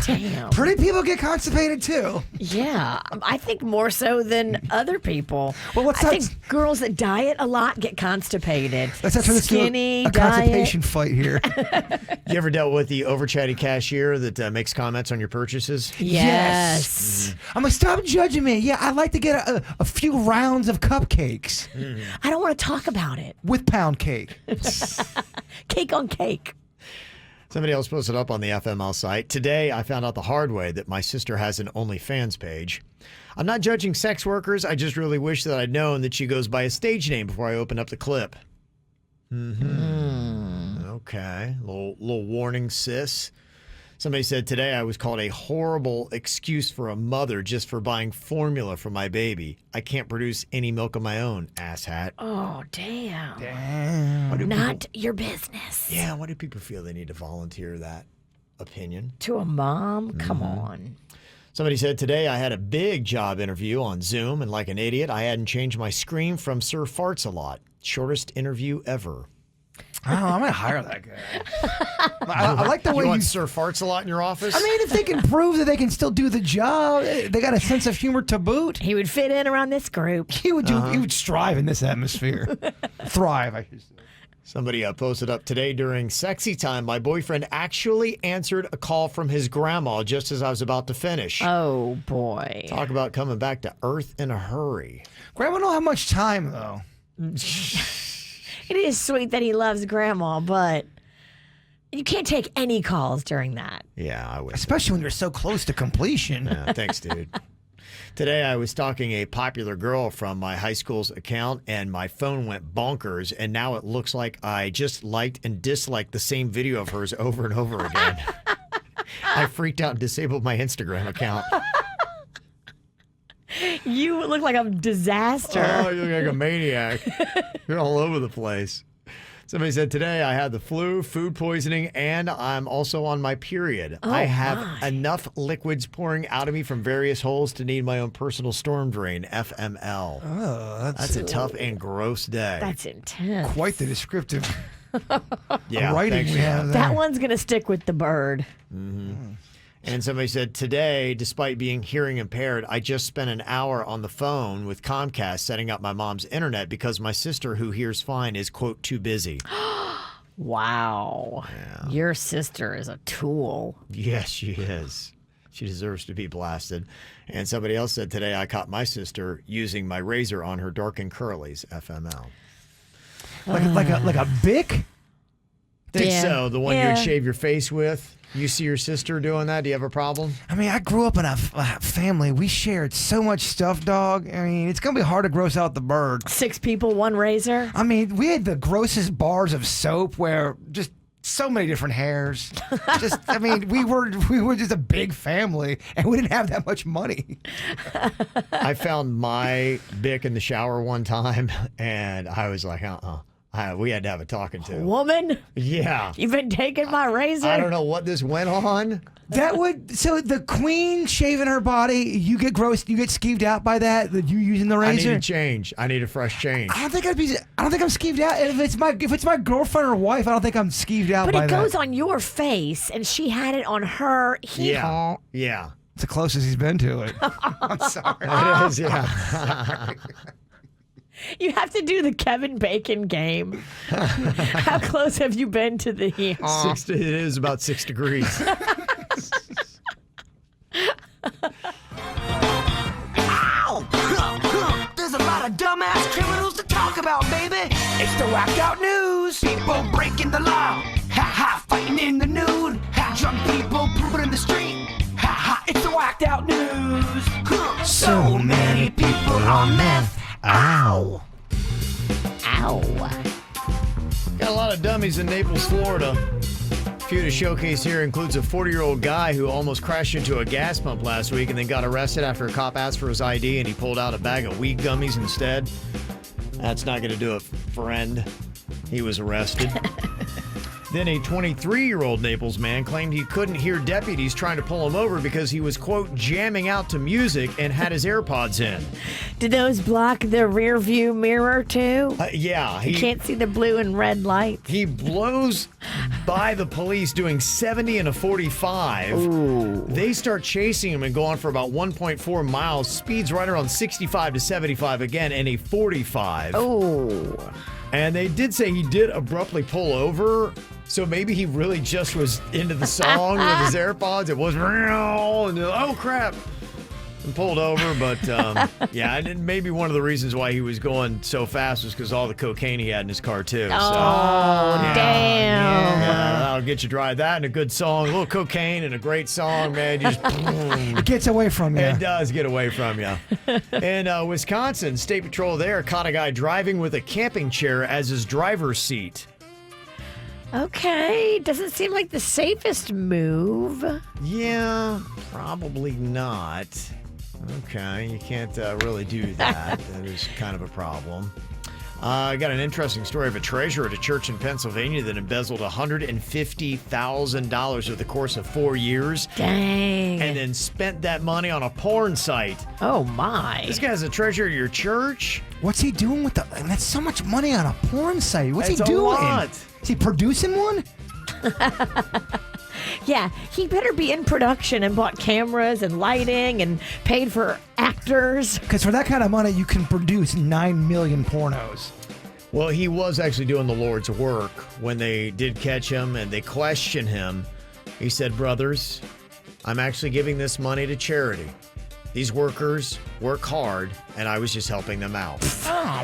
Damn. Pretty people get constipated too. Yeah, I think more so than other people. Well, I think girls that diet a lot get constipated. Let's turn this Skinny to a diet. constipation fight here. You ever dealt with the over-chatty cashier that makes comments on your purchases? Yes. I'm like, stop judging me. Yeah, I'd like to get a few rounds of cupcakes I don't want to talk about it. with pound cake. Cake on cake. Somebody else posted up on the FML site. Today, I found out the hard way that my sister has an OnlyFans page. I'm not judging sex workers. I just really wish that I'd known that she goes by a stage name before I opened up the clip. Okay. Little warning, sis. Somebody said today I was called a horrible excuse for a mother just for buying formula for my baby. I can't produce any milk of my own, asshat. Oh, damn. Damn. Not your business. Yeah, why do people feel they need to volunteer that opinion? To a mom? Come on. Somebody said today I had a big job interview on Zoom, and like an idiot, I hadn't changed my screen from Sir Farts a lot. Shortest interview ever. Oh, I'm going to hire that guy. I like the way You you... want Sir Farts a lot in your office? I mean, if they can prove that they can still do the job, they got a sense of humor to boot. He would fit in around this group. He would do. He would strive in this atmosphere. Thrive, I should say. Somebody posted up today during sexy time, my boyfriend actually answered a call from his grandma just as I was about to finish. Oh, boy. Talk about coming back to earth in a hurry. Grandma don't have much time, though. It is sweet that he loves grandma, but you can't take any calls during that. Yeah, I would. Especially when you're so close to completion. Yeah, thanks, dude. Today, I was stalking a popular girl from my high school's account, and my phone went bonkers, and now it looks like I just liked and disliked the same video of hers over and over again. I freaked out and disabled my Instagram account. You look like a disaster. Oh, you look like a maniac. You're all over the place. Somebody said today I had the flu, food poisoning, and I'm also on my period. I have enough liquids pouring out of me from various holes to need my own personal storm drain, FML. Oh, That's a tough and gross day. That's intense. quite the descriptive Yeah, writing thanks, we have there. That one's going to stick with the bird. And somebody said, today, despite being hearing impaired, I just spent an hour on the phone with Comcast setting up my mom's internet because my sister, who hears fine, is, quote, too busy. Wow. Yeah. Your sister is a tool. Yes, she is. She deserves to be blasted. And somebody else said today, I caught my sister using my razor on her dark and curlies, FML. Like a Bic? Think Yeah. so. The one you Yeah. would shave your face with. You see your sister doing that? Do you have a problem? I mean, I grew up in a family. We shared so much stuff, dog. I mean, it's going to be hard to gross out the bird. 6 people, 1 razor. I mean, we had the grossest bars of soap where just So many different hairs. Just, I mean, we were just a big family, and we didn't have that much money. I found my Bic in the shower one time, and I was like, we had to have a talking to. Woman, Yeah. you've been taking my razor. I don't know what this went on. So the queen shaving her body, you get grossed, you get skeeved out by that you using the I razor? need a change. I need a fresh change. I don't think I'm skeeved out. If it's my girlfriend or wife, I don't think I'm skeeved out But by it that. goes on your face, and she had it on her. Yeah. Yeah. It's the closest he's been to it. I'm sorry. It is, yeah. You have to do the Kevin Bacon game. How close have you been to the It is about 6 degrees. Ow! There's a lot of dumbass criminals to talk about, baby. It's the whacked out news. People breaking the law. Ha ha, fighting in the nude. Ha, drunk people pooping in the street. Ha ha, it's the whacked out news. So many people on meth. Ow. Ow. Got a lot of dummies in Naples, Florida. A few to showcase here includes a 40-year-old guy who almost crashed into a gas pump last week and then got arrested after a cop asked for his ID and he pulled out a bag of weed gummies instead. That's not going to do it, friend. He was arrested. Then a 23-year-old Naples man claimed he couldn't hear deputies trying to pull him over because he was, quote, jamming out to music and had his AirPods in. Do those block the rear view mirror too? Yeah. You can't see the blue and red lights. He blows by the police doing 70 and a 45. Ooh. They start chasing him and go on for about 1.4 miles. Speeds right around 65 to 75 again and a 45. Oh. And they did say he did abruptly pull over. So maybe he really just was into the song with his AirPods. It was, and oh crap, and pulled over. But yeah, and maybe one of the reasons why he was going so fast was because all the cocaine he had in his car too. Oh, so, damn. Yeah, that'll get you dry. That and a good song, a little cocaine and a great song, man. You just, It gets away from you. it does get away from you. In Wisconsin, State Patrol there caught a guy driving with a camping chair as his driver's seat. Okay, doesn't seem like the safest move. Yeah, probably not. Okay, you can't really do that. That is kind of a problem. I got an interesting story of a treasurer at a church in Pennsylvania that embezzled $150,000 over the course of 4 years. Dang. And then spent that money on a porn site. Oh, my. This guy's a treasurer at your church? What's he doing with the? And that's so much money on a porn site. What's It's he a doing? lot. Is he producing one? Yeah, he better be in production and bought cameras and lighting and paid for actors. Because for that kind of money, you can produce 9 million pornos. Well, he was actually doing the Lord's work when they did catch him and they questioned him. He said, brothers, I'm actually giving this money to charity. These workers work hard, and I was just helping them out. Oh,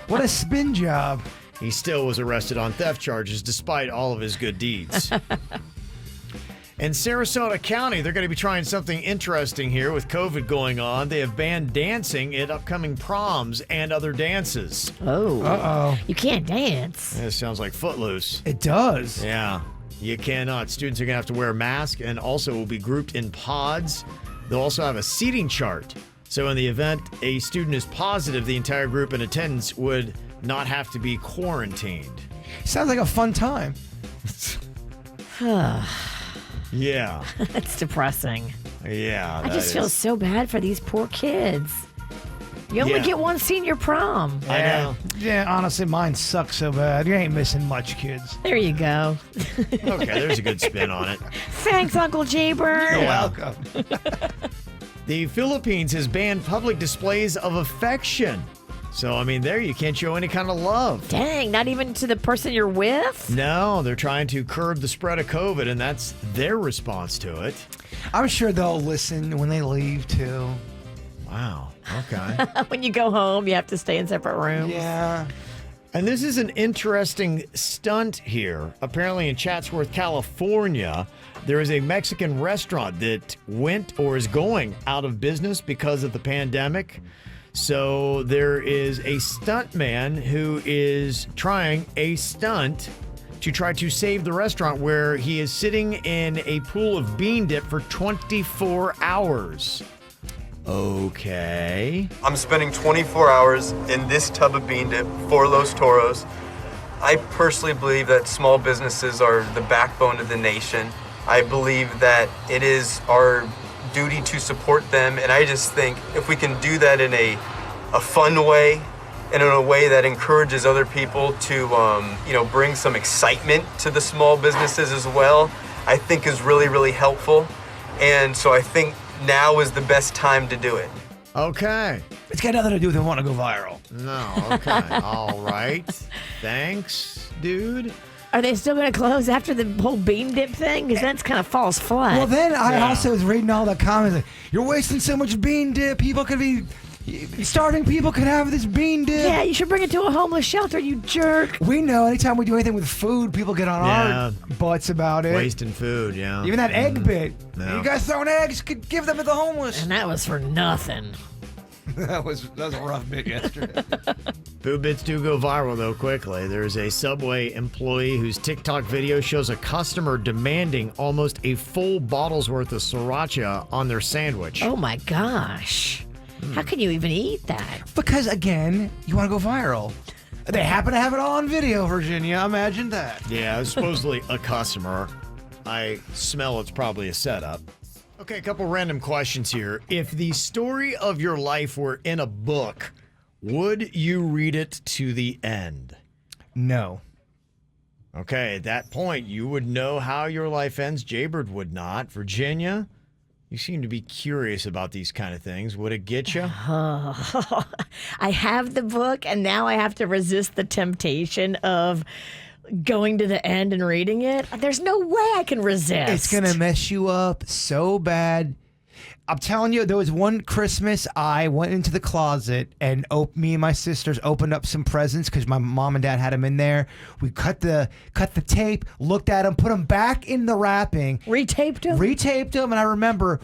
what a spin job. He still was arrested on theft charges despite all of his good deeds. In Sarasota County, they're going to be trying something interesting here with COVID going on. They have banned dancing at upcoming proms and other dances. Oh. Uh-oh. You can't dance. This sounds like Footloose. It does. Yeah, you cannot. Students are going to have to wear a mask and also will be grouped in pods. They'll also have a seating chart. So in the event a student is positive, the entire group in attendance would not have to be quarantined. Sounds like a fun time. Yeah. That's depressing. Yeah. I just feel so bad for these poor kids. You only Yeah. get one senior prom. I know. Yeah, honestly, mine sucks so bad. You ain't missing much, kids. There you go. Okay, there's a good spin on it. Thanks, Uncle Jaybird. You're welcome. The Philippines has banned public displays of affection. So, I mean, there you can't show any kind of love. Dang, not even to the person you're with? No, they're trying to curb the spread of COVID, and that's their response to it. I'm sure they'll listen when they leave, too. Wow. Okay. When you go home, you have to stay in separate rooms. Yeah. And this is an interesting stunt here. Apparently in Chatsworth, California, there is a Mexican restaurant that went or is going out of business because of the pandemic. So there is a stunt man who is trying a stunt to try to save the restaurant where he is sitting in a pool of bean dip for 24 hours. Okay. I'm spending 24 hours in this tub of bean dip for Los Toros. I personally believe that small businesses are the backbone of the nation. I believe that it is our duty to support them, and I just think if we can do that in a fun way and in a way that encourages other people to bring some excitement to the small businesses as well, I think is really, really helpful. And so I think now is the best time to do it. Okay. It's got nothing to do with them wanting to go viral. No, okay. All right. Thanks, dude. Are they still going to close after the whole bean dip thing? Because that's kind of falls flat. Well, then I also was reading all the comments like, you're wasting so much bean dip. People could be... Starting people could have this bean dip. Yeah, you should bring it to a homeless shelter, you jerk. We know anytime we do anything with food, people get on our butts about it. Wasting food, yeah. Even that egg bit. Yeah. You guys throwing eggs, could give them to the homeless. And that was for nothing. that was a rough bit yesterday. Food bits do go viral, though, quickly. There's a Subway employee whose TikTok video shows a customer demanding almost a full bottle's worth of sriracha on their sandwich. Oh, my gosh. How can you even eat that? Because, again, you want to go viral. They happen to have it all on video, Virginia. Imagine that. Yeah, it's supposedly a customer. I smell it's probably a setup. Okay, a couple random questions here. If the story of your life were in a book, would you read it to the end? No. Okay, at that point, you would know how your life ends. Jaybird would not. Virginia, you seem to be curious about these kind of things. Would it get you? I have the book, and now I have to resist the temptation of going to the end and reading it. There's no way I can resist. It's going to mess you up so bad. I'm telling you, there was one Christmas I went into the closet and me and my sisters opened up some presents because my mom and dad had them in there. We cut the tape, looked at them, put them back in the wrapping. Retaped them, and I remember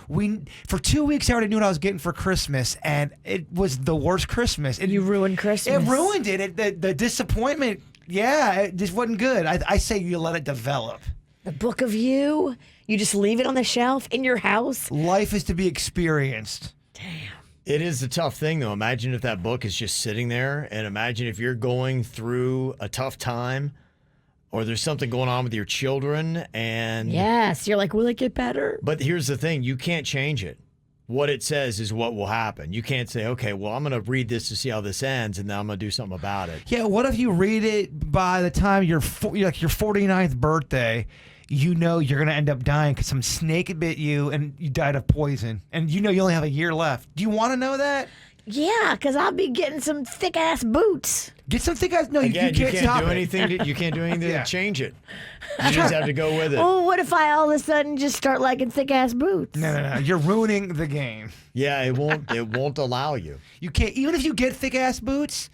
for 2 weeks I already knew what I was getting for Christmas, and it was the worst Christmas. You ruined Christmas. It ruined it. The disappointment, it just wasn't good. I say you let it develop. The book of you? You just leave it on the shelf in your house? Life is to be experienced. Damn. It is a tough thing, though. Imagine if that book is just sitting there, and imagine if you're going through a tough time or there's something going on with your children. And yes, you're like, will it get better? But here's the thing. You can't change it. What it says is what will happen. You can't say, okay, well, I'm going to read this to see how this ends, and then I'm going to do something about it. Yeah, what if you read it by the time your 49th birthday, you know you're going to end up dying because some snake bit you and you died of poison, and you know you only have a year left. Do you want to know that? Yeah, because I'll be getting some thick-ass boots. Get some thick-ass... No, Again, you can't stop do anything. You can't do anything to change it. You just have to go with it. Oh, what if I all of a sudden just start liking thick-ass boots? No. You're ruining the game. Yeah, it won't allow you. You can't... Even if you get thick-ass boots...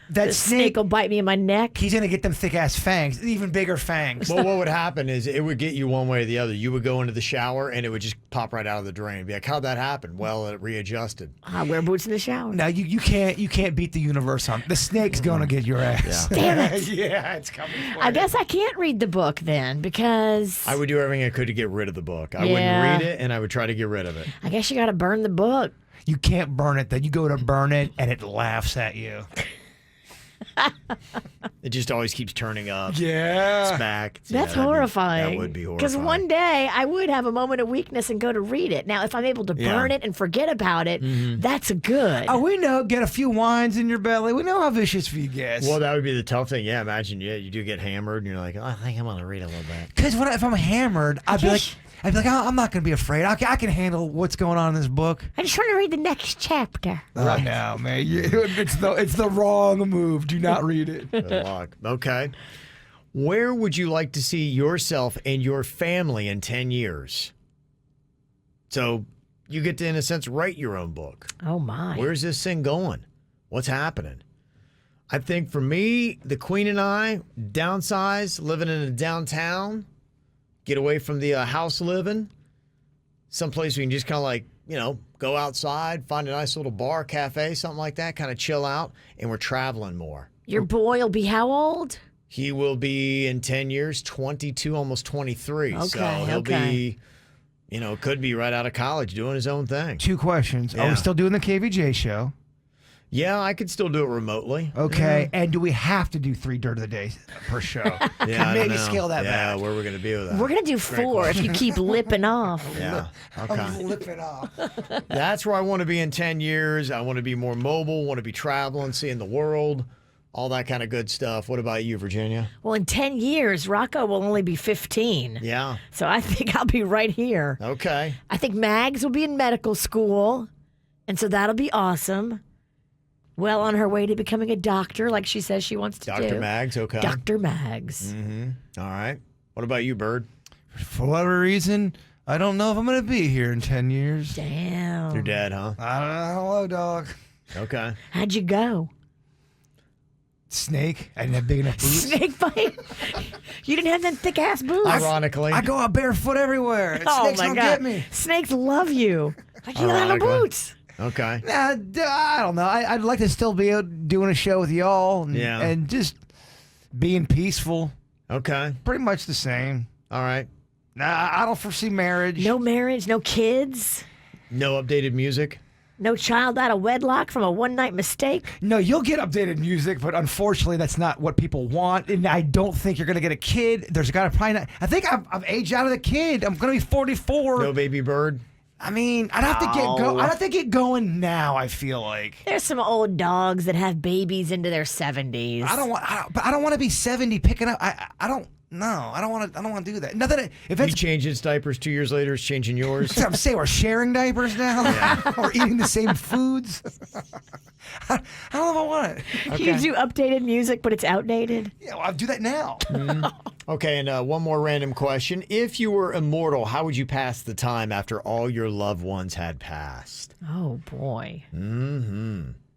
That snake will bite me in my neck. He's going to get them thick-ass fangs, even bigger fangs. Well, what would happen is it would get you one way or the other. You would go into the shower, and it would just pop right out of the drain. Be like, how'd that happen? Well, it readjusted. I wear boots in the shower. No, you can't beat the universe on. The snake's going to get your ass. Yeah. Damn it. Yeah, it's coming for you. I guess I can't read the book then because... I would do everything I could to get rid of the book. I wouldn't read it, and I would try to get rid of it. I guess you got to burn the book. You can't burn it. Then you go to burn it, and it laughs at you. It just always keeps turning up. Yeah. It's back. That's horrifying. That would be horrifying. Because one day I would have a moment of weakness and go to read it. Now, if I'm able to burn it and forget about it, that's good. Oh, we know. Get a few wines in your belly. We know how vicious food gets. Well, that would be the tough thing. Yeah, imagine, you do get hammered, and you're like, oh, I think I'm going to read a little bit. Because if I'm hammered, I'd be like, oh, I'm not going to be afraid. I can handle what's going on in this book. I just want to read the next chapter. Right now, man. It's the wrong move. Do not read it. Good luck. Okay. Where would you like to see yourself and your family in 10 years? So you get to, in a sense, write your own book. Oh, my. Where's this thing going? What's happening? I think for me, the Queen and I, downsize, living in a downtown, get away from the house living, someplace we can just kind of like, go outside, find a nice little bar, cafe, something like that, kind of chill out, and we're traveling more. Your boy will be how old? He will be in 10 years, 22, almost 23. Okay, so he'll be, could be right out of college doing his own thing. 2 questions. Are Yeah. we still doing the KVJ show? Yeah, I could still do it remotely. Okay. And do we have to do 3 dirt of the day per show? Yeah, I don't maybe know. scale that Yeah, back. where are we going to be with that? We're going to do 4 if you keep lipping off. Yeah. Okay. I'm lipping off. That's where I want to be in 10 years. I want to be more mobile, want to be traveling, seeing the world, all that kind of good stuff. What about you, Virginia? Well, in 10 years, Rocco will only be 15. Yeah. So I think I'll be right here. Okay. I think Mags will be in medical school, and so that'll be awesome. Well on her way to becoming a doctor, like she says she wants to do. Dr. Mags, okay. Dr. Mags. Mm-hmm. All right. What about you, Bird? For whatever reason, I don't know if I'm going to be here in 10 years. Damn. You're dead, huh? I don't know, dog. Okay. How'd you go? Snake. I didn't have big enough boots. Snake bite? You didn't have them thick ass boots? Ironically. I go out barefoot everywhere. And Oh snakes my don't God. get me. Snakes love you. Like you don't have no Ironically. boots. Okay. I don't know. I'd like to still be out doing a show with y'all and just being peaceful. Okay. Pretty much the same. All right. Nah, I don't foresee marriage. No marriage, no kids, No updated music? no child out of wedlock from a one-night mistake. No, you'll get updated music, but unfortunately, that's not what people want. And I don't think you're going to get a kid. There's a guy probably not. I think I've aged out of the kid. I'm going to be 44. No baby bird? I mean, I'd have to I'd have to get going now. I feel like There's some old dogs that have babies into their 70s. I don't want to be 70 picking up. I don't. No, I don't want to do that. Nothing. If You it's change his diapers 2 years later, it's changing yours. That's what I'm saying. We're sharing diapers now. We're eating the same foods. I don't know if I want it. You do updated music, but it's outdated. Yeah, well, I'll do that now. Okay, and one more random question. If you were immortal, how would you pass the time after all your loved ones had passed? Oh, boy.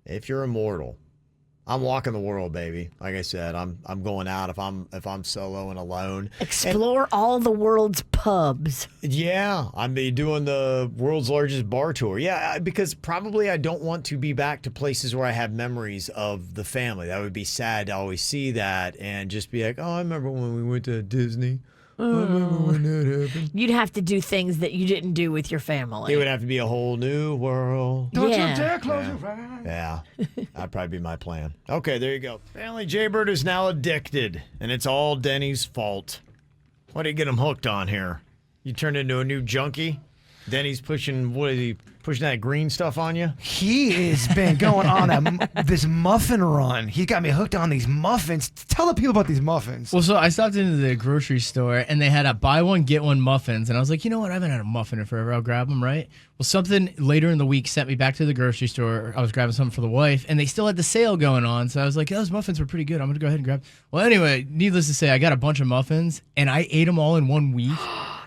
If you're immortal. I'm walking the world, baby. Like I said, I'm going out if I'm solo and alone. Explore all the world's pubs. Yeah, I'm be doing the world's largest bar tour. Yeah, because probably I don't want to be back to places where I have memories of the family. That would be sad to always see that and just be like, oh, I remember when we went to Disney. I remember when that happened. You'd have to do things that you didn't do with your family. It would have to be a whole new world. Don't Yeah. you dare close your eyes. Yeah, that'd probably be my plan. Okay, there you go. Apparently, Jaybird is now addicted, and it's all Denny's fault. What do you get him hooked on here? You turned into a new junkie? Denny's pushing that green stuff on you? He has been going on this muffin run. He got me hooked on these muffins. Tell the people about these muffins. Well, so I stopped into the grocery store and they had a buy one, get one muffins. And I was like, you know what? I haven't had a muffin in forever. I'll grab them, right? Well, something later in the week sent me back to the grocery store. I was grabbing something for the wife and they still had the sale going on. So I was like, those muffins were pretty good. I'm going to go ahead and grab. Well, anyway, needless to say, I got a bunch of muffins and I ate them all in 1 week.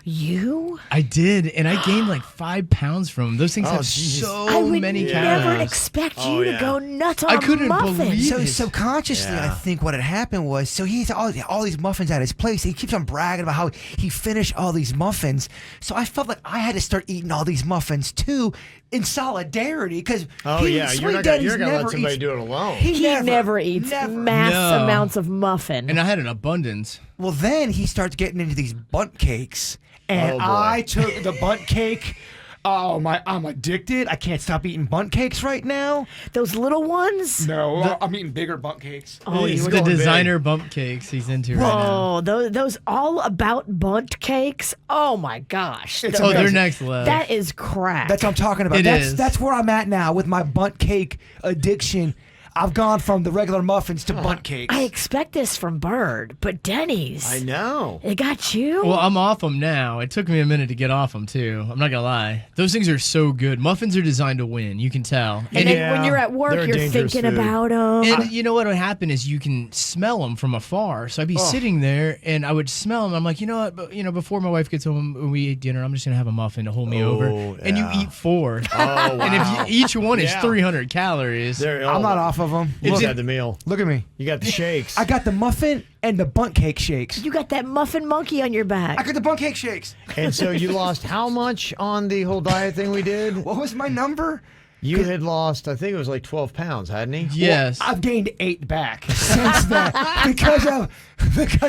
You? I did, and I gained like 5 pounds from them. Those things have geez. so I would many never calories. expect Oh, you to yeah. go nuts on I couldn't muffins. believe So it. subconsciously, I Yeah. think what had happened was, so he eats all these muffins at his place. He keeps on bragging about how he finished all these muffins. So I felt like I had to start eating all these muffins too, in solidarity. Because Oh, yeah. You're not going to let somebody do it alone. He never eats mass No. amounts of muffin. And I had an abundance. Well, then he starts getting into these bunt cakes, and Oh, boy. I took the bunt cake. Oh my! I'm addicted. I can't stop eating bunt cakes right now. Those little ones? No, I'm eating bigger bunt cakes. Oh, He's you were The going designer bump cakes he's into right now. Oh, those all about bunt cakes. Oh my gosh. It's Oh, they're amazing. next level. That is crack. That's what I'm talking about. It is. That's where I'm at now with my bunt cake addiction. I've gone from the regular muffins to bunt cakes. I expect this from Bird, but Denny's. I know. It got you? Well, I'm off them now. It took me a minute to get off them, too. I'm not going to lie. Those things are so good. Muffins are designed to win. You can tell. and then when you're at they're work, a you're dangerous thinking food. about them. And you know what would happen is you can smell them from afar. So I'd be sitting there and I would smell them. I'm like, you know what? But, before my wife gets home and we eat dinner, I'm just gonna have a muffin to hold me over. And you yeah. eat 4. Oh, wow. And if each one is Yeah. 300 calories. I'm not off of them. You just had the meal. Look at me. You got the shakes. I got the muffin and the bunt cake shakes. You got that muffin monkey on your I back. got the bunt cake shakes. And so you lost how much on the whole diet thing we did? What was my number? You had lost, I think it was like 12 pounds, hadn't he? Yes. Well, I've gained 8 back since then because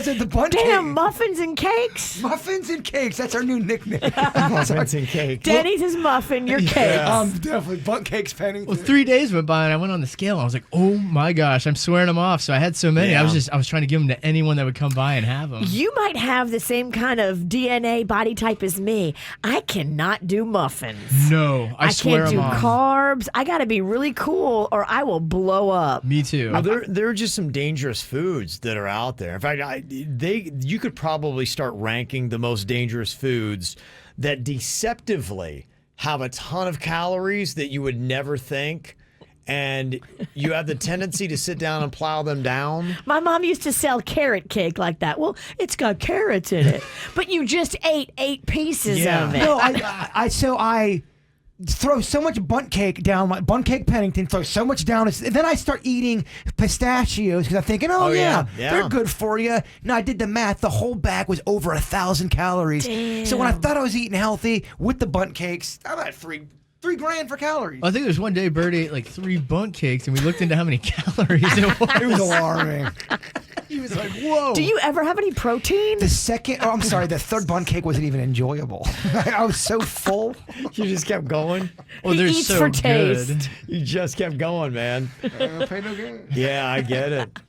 of the bundt cake. Damn, muffins and cakes. Muffins and cakes. That's our new nickname. Muffins and cake. Denny's is muffin, your cakes. Definitely bundt cakes, Penny. Well, 3 days went by and I went on the scale. And I was like, oh my gosh, I'm swearing them off. So I had so many. Yeah. I was trying to give them to anyone that would come by and have them. You might have the same kind of DNA body type as me. I cannot do muffins. No, I swear can't do them off. carbs. I got to be really cool or I will blow up. Me too. Well, there are just some dangerous foods that are out there. In fact, you could probably start ranking the most dangerous foods that deceptively have a ton of calories that you would never think, and you have the tendency to sit down and plow them down. My mom used to sell carrot cake like that. Well, it's got carrots in it, but you just ate 8 pieces of it. No, I throw so much bundt cake down, my bundt cake Pennington, throw so much down. And then I start eating pistachios because I'm thinking, yeah, they're good for you. No, I did the math. The whole bag was over 1,000 calories. Damn. So when I thought I was eating healthy with the bundt cakes, I'm at $3 grand for calories. I think there was one day Bird ate like 3 bundt cakes and we looked into how many calories it was. It was alarming. He was like, whoa. Do you ever have any protein? The third bundt cake wasn't even enjoyable. I was so full. You just kept going. Oh, He they're eats so for good. taste. You just kept going, man. Pay no gain. Yeah, I get it.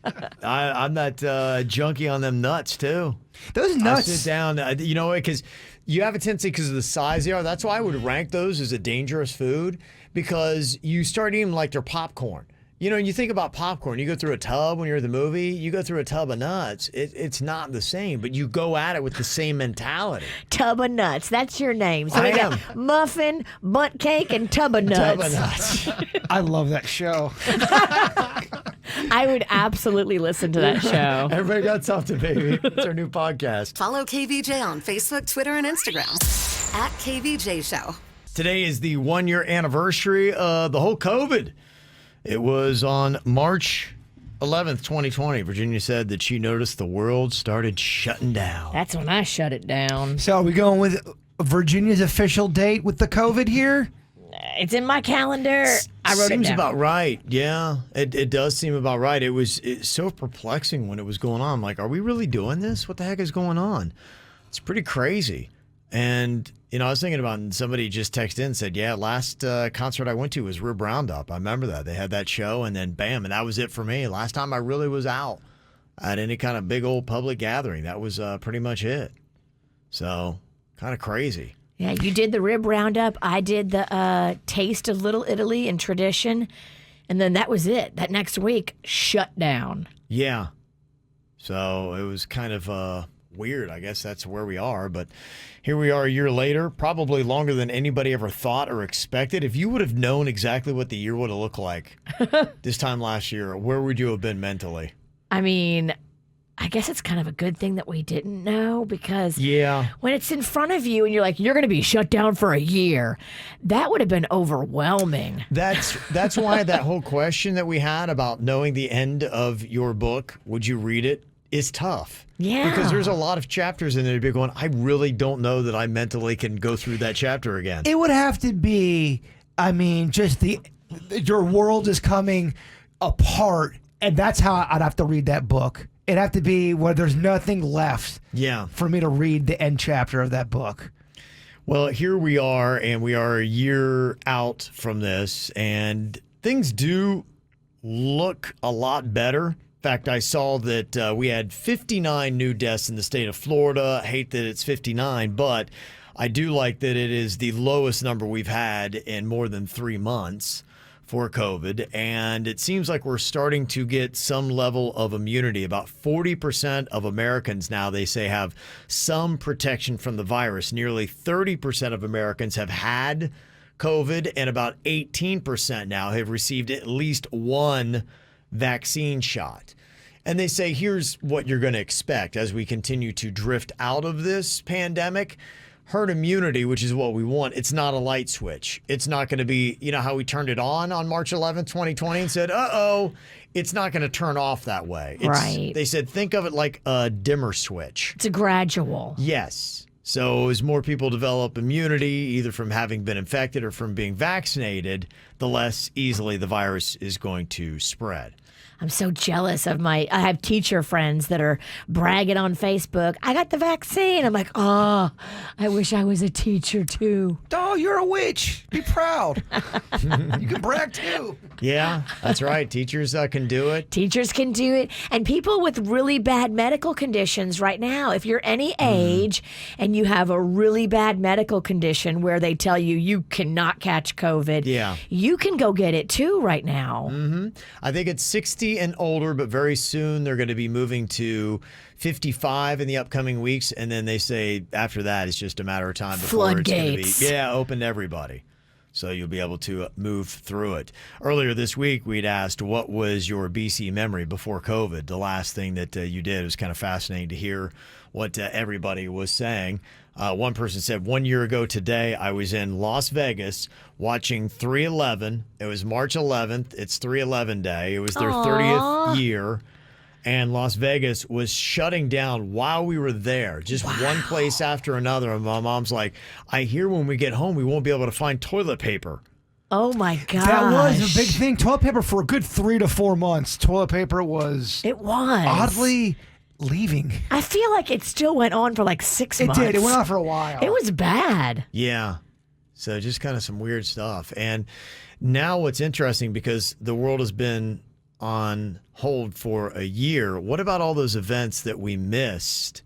I'm that junkie on them nuts, too. Those I nuts. sit down, because you have a tendency because of the size they are. That's why I would rank those as a dangerous food because you start eating them like they're popcorn. You think about popcorn. You go through a tub when you're at the movie. You go through a tub of nuts. It's not the same, but you go at it with the same mentality. Tub of nuts. That's your name. So I we got am. muffin, bundt cake, and tub of nuts. Tub of nuts. I love that show. I would absolutely listen to that show. Everybody got something, baby. It's our new podcast. Follow KVJ on Facebook, Twitter, and Instagram at KVJ Show. Today is the 1-year anniversary of the whole COVID. It was on March 11th, 2020. Virginia said that she noticed the world started shutting down. That's when I shut it down. So are we going with Virginia's official date with the COVID here? It's in my calendar. I wrote it Seems down. about right. Yeah, it does seem about right. It's so perplexing when it was going on. I'm like, are we really doing this? What the heck is going on? It's pretty crazy. And, I was thinking about, and somebody just texted in and said, yeah, last concert I went to was Rib Roundup. I remember that. They had that show, and then bam, and that was it for me. Last time I really was out at any kind of big old public gathering. That was pretty much it. So, kind of crazy. Yeah, you did the Rib Roundup. I did the Taste of Little Italy and Tradition. And then that was it. That next week, shut down. Yeah. So, it was kind of weird. I guess that's where we are. But here we are a year later, probably longer than anybody ever thought or expected. If you would have known exactly what the year would have looked like this time last year, where would you have been mentally? I mean, I guess it's kind of a good thing that we didn't know because when it's in front of you and you're like, you're going to be shut down for a year, that would have been overwhelming. That's why that whole question that we had about knowing the end of your book, would you read it, is tough. Yeah. Because there's a lot of chapters in there to be going, I really don't know that I mentally can go through that chapter again. It would have to be, just your world is coming apart, and that's how I'd have to read that book. It'd have to be where there's nothing left for me to read the end chapter of that book. Well, here we are, and we are a year out from this, and things do look a lot better. In fact, I saw that we had 59 new deaths in the state of Florida. I hate that it's 59, but I do like that it is the lowest number we've had in more than 3 months for COVID. And it seems like we're starting to get some level of immunity. About 40% of Americans now, they say, have some protection from the virus. Nearly 30% of Americans have had COVID, and about 18% now have received at least one vaccine shot. And they say, here's what you're going to expect as we continue to drift out of this pandemic. Herd immunity, which is what we want, it's not a light switch. It's not going to be, how we turned it on March 11th, 2020 and said, it's not going to turn off that way. Right. They said, think of it like a dimmer switch. It's a gradual. Yes. So as more people develop immunity, either from having been infected or from being vaccinated, the less easily the virus is going to spread. I'm so jealous of I have teacher friends that are bragging on Facebook. I got the vaccine. I'm like, oh, I wish I was a teacher too. Oh, you're a witch. Be proud. You can brag too. Yeah, that's right. Teachers can do it. Teachers can do it. And people with really bad medical conditions right now, if you're any age and you have a really bad medical condition where they tell you you cannot catch COVID, you can go get it too right now. Mm-hmm. I think it's 60 and older, but very soon they're going to be moving to 55 in the upcoming weeks. And then they say after that, it's just a matter of time before it's going to be open to everybody. So you'll be able to move through it. Earlier this week, we'd asked, what was your BC memory before COVID? The last thing that you did. It was kind of fascinating to hear what everybody was saying. One person said, 1 year ago today, I was in Las Vegas watching 3/11. It was March 11th. It's 3/11 day. It was their 30th year. And Las Vegas was shutting down while we were there, just one place after another. And my mom's like, I hear when we get home, we won't be able to find toilet paper. Oh, my gosh. That was a big thing. Toilet paper for a good 3 to 4 months. Toilet paper was... It was. Oddly leaving. I feel like it still went on for like 6 months. It did. It went on for a while. It was bad. Yeah. So just kind of some weird stuff. And now what's interesting, because the world has been on hold for a year, what about all those events that we missed?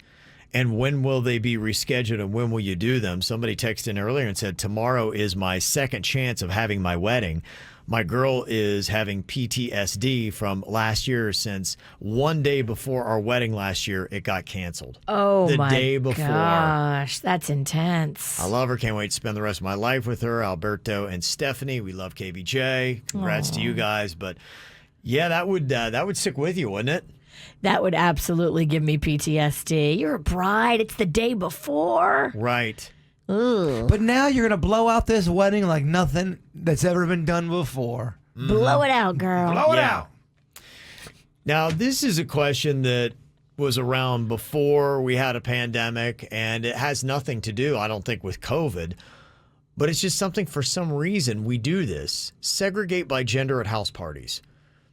And when will they be rescheduled and when will you do them? Somebody texted in earlier and said, tomorrow is my second chance of having my wedding. My girl is having PTSD from last year, since one day before our wedding last year, it got canceled. Oh, the my day before. Gosh, that's intense. I love her. Can't wait to spend the rest of my life with her. Alberto and Stephanie. We love KBJ. Congrats to you guys. But yeah, that would stick with you, wouldn't it? That would absolutely give me PTSD. You're a bride. It's the day before. Right. Ugh. But now you're going to blow out this wedding like nothing that's ever been done before. Blow it out, girl. Blow it out. Now, this is a question that was around before we had a pandemic, and it has nothing to do, I don't think, with COVID. But it's just something, for some reason, we do this. Segregate by gender at house parties.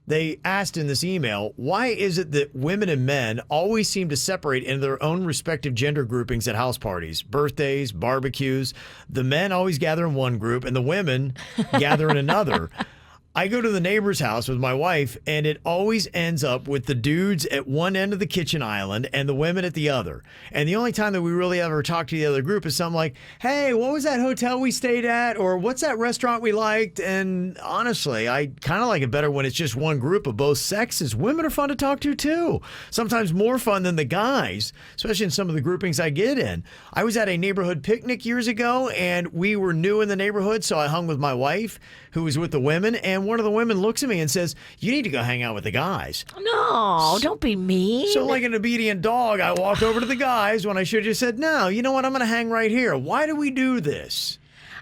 They asked in this email, why is it that women and men always seem to separate into their own respective gender groupings at house parties, birthdays, barbecues? The men always gather in one group and the women gather in another. I go to the neighbor's house with my wife, and it always ends up with the dudes at one end of the kitchen island and the women at the other. And the only time that we really ever talk to the other group is something like, hey, what was that hotel we stayed at? Or what's that restaurant we liked? And honestly, I kind of like it better when it's just one group of both sexes. Women are fun to talk to, too. Sometimes more fun than the guys, especially in some of the groupings I get in. I was at a neighborhood picnic years ago, and we were new in the neighborhood, so I hung with my wife, who was with the women, and one of the women looks at me and says, you need to go hang out with the guys. No, don't be mean. So like an obedient dog, I walked over to the guys when I should have just said, no, you know what, I'm going to hang right here. Why do we do this?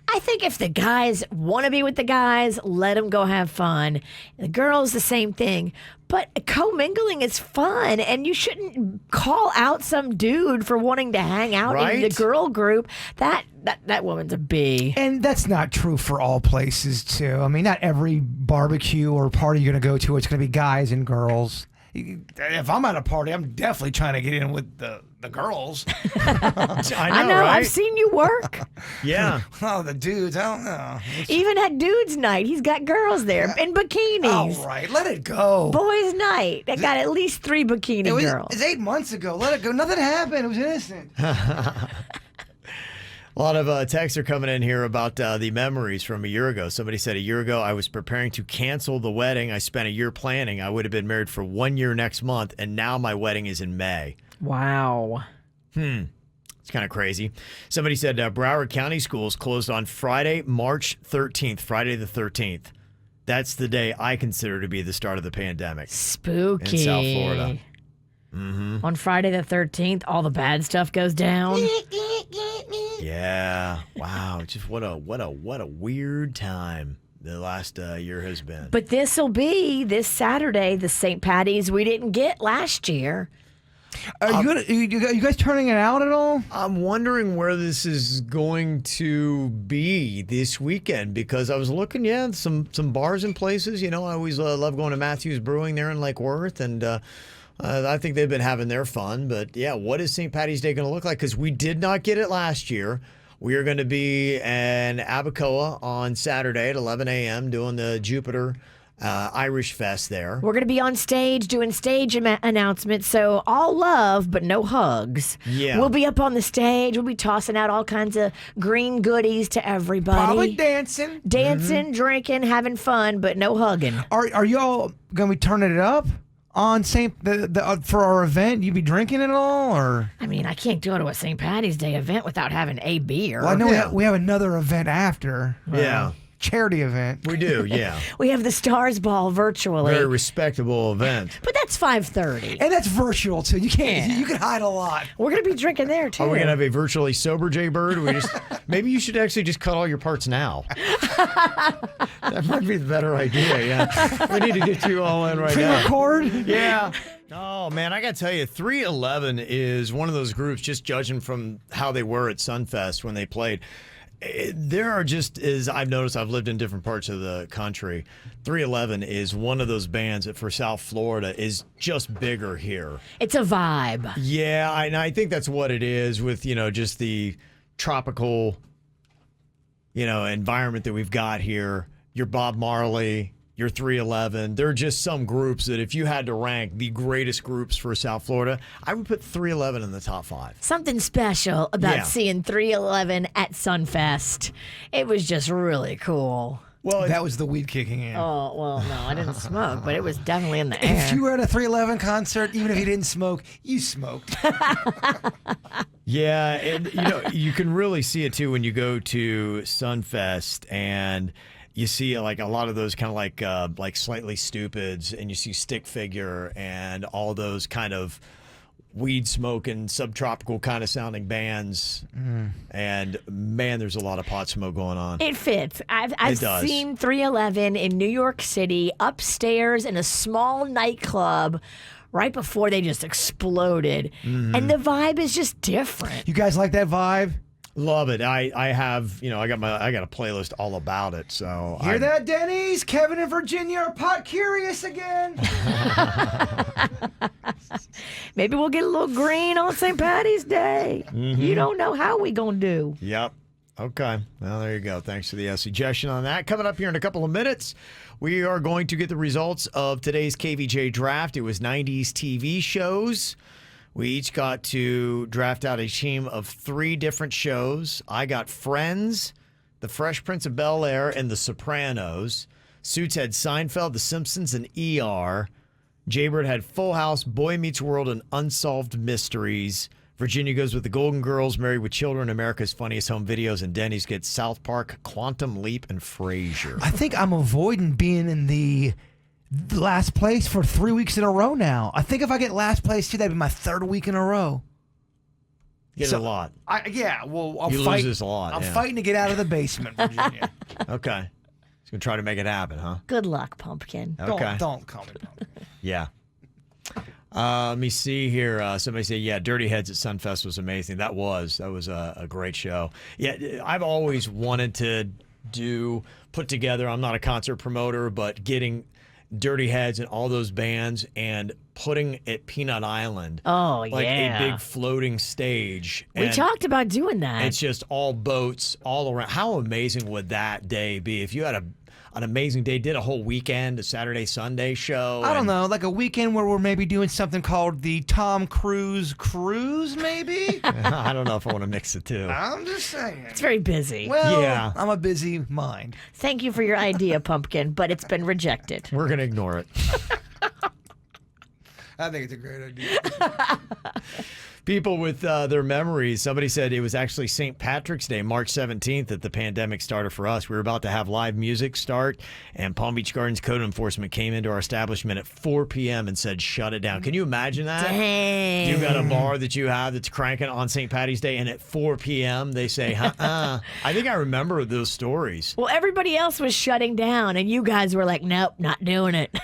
I think if the guys want to be with the guys, let them go have fun. The girls, the same thing. But commingling is fun, and you shouldn't call out some dude for wanting to hang out in the girl group. That woman's a B. And that's not true for all places, too. I mean, not every barbecue or party you're going to go to, it's going to be guys and girls. If I'm at a party, I'm definitely trying to get in with the girls. I know, right? I've I've seen you work. Yeah. Oh, the dudes, I don't know. Even at dudes' night, he's got girls there in bikinis. All right, let it go. Boys' night, they got at least 3 bikini girls. It's 8 months ago. Let it go. Nothing happened. It was innocent. A lot of texts are coming in here about the memories from a year ago. Somebody said, a year ago, I was preparing to cancel the wedding. I spent a year planning. I would have been married for 1 year next month, and now my wedding is in May. Wow. It's kind of crazy. Somebody said Broward County schools closed on Friday, March 13th, Friday the 13th. That's the day I consider to be the start of the pandemic. Spooky. In South Florida. On Friday the 13th, all the bad stuff goes down. Yeah. Wow. Just what a weird time the last year has been. But this will be this Saturday, the St. Patty's we didn't get last year. Are you guys turning it out at all? I'm wondering where this is going to be this weekend because I was looking, some bars and places. I always love going to Matthews Brewing there in Lake Worth, and I think they've been having their fun. But yeah, what is St. Patty's Day going to look like? Because we did not get it last year. We are going to be in Abacoa on Saturday at 11 a.m. doing the Jupiter Irish Fest there. We're going to be on stage doing stage announcements, so all love, but no hugs. Yeah. We'll be up on the stage. We'll be tossing out all kinds of green goodies to everybody. Probably dancing. Drinking, having fun, but no hugging. Are y'all going to be turning it up on for our event? You be drinking at all, or? I mean, I can't go to a St. Patty's Day event without having a beer. Well, I know we have another event after. Yeah. Charity event. We do, yeah. We have the Stars Ball virtually. Very respectable event. But that's 5:30. And that's virtual, too. You can't. You can hide a lot. We're going to be drinking there, too. Are we going to have a virtually sober Jay Bird? Maybe you should actually just cut all your parts now. That might be the better idea, yeah. We need to get you all in right now. Pre-record? Yeah. Oh, man, I got to tell you, 311 is one of those groups, just judging from how they were at Sunfest when they played. There are just, as I've noticed, I've lived in different parts of the country. 311 is one of those bands that for South Florida is just bigger here. It's a vibe. Yeah, and I think that's what it is with, just the tropical, environment that we've got here. Your Bob Marley, your 311. There are just some groups that if you had to rank the greatest groups for South Florida, I would put 311 in the top 5. Something special about seeing 311 at Sunfest. It was just really cool. Well, that was the weed kicking in. Oh, well, no, I didn't smoke, but it was definitely in the air. If you were at a 311 concert, even if you didn't smoke, you smoked. Yeah, and you can really see it too when you go to Sunfest and you see like a lot of those kind of like Slightly Stupids, and you see Stick Figure and all those kind of weed smoking, subtropical kind of sounding bands. And man, there's a lot of pot smoke going on. It fits. I've seen 311 in New York City upstairs in a small nightclub right before they just exploded. And the vibe is just different. You guys like that vibe? Love it. I have, I got a playlist all about it. So hear that, Denny's? Kevin and Virginia are pot curious again. Maybe we'll get a little green on St. Patty's Day. You don't know how we gonna do. Yep. Okay. Well, there you go. Thanks for the suggestion on that. Coming up here in a couple of minutes, we are going to get the results of today's Kbj Draft. It was 90s TV shows. We each got to draft out a team of 3 different shows. I got Friends, The Fresh Prince of Bel-Air, and The Sopranos. Suits had Seinfeld, The Simpsons, and ER. Jaybird had Full House, Boy Meets World, and Unsolved Mysteries. Virginia goes with The Golden Girls, Married with Children, America's Funniest Home Videos, and Denny's gets South Park, Quantum Leap, and Frasier. I think I'm avoiding being in the last place for 3 weeks in a row now. I think if I get last place too, that'd be my 3rd week in a row. Get a lot. I'm lose this a lot. I'm fighting to get out of the basement, Virginia. Okay. He's going to try to make it happen, huh? Good luck, Pumpkin. Okay. Don't call me Pumpkin. Yeah. Let me see here. Somebody said, Dirty Heads at Sunfest was amazing. That was a great show. Yeah, I've always wanted to put together, I'm not a concert promoter, but getting Dirty Heads and all those bands and putting at Peanut Island. Oh, like a big floating stage. We talked about doing that. It's just all boats all around. How amazing would that day be if you had an amazing day, did a whole weekend, a Saturday, Sunday show? I don't know, like a weekend where we're maybe doing something called the Tom Cruise Cruise, maybe? I don't know if I want to mix the two. I'm just saying. It's very busy. Well, yeah. I'm a busy mind. Thank you for your idea, Pumpkin, but it's been rejected. We're going to ignore it. I think it's a great idea. People with their memories. Somebody said it was actually St. Patrick's Day, March 17th, that the pandemic started for us. We were about to have live music start, and Palm Beach Gardens code enforcement came into our establishment at 4 p.m. and said, shut it down. Can you imagine that? Dang. You got a bar that you have that's cranking on St. Patty's Day, and at 4 p.m. they say, I think I remember those stories. Well, everybody else was shutting down, and you guys were like, nope, not doing it.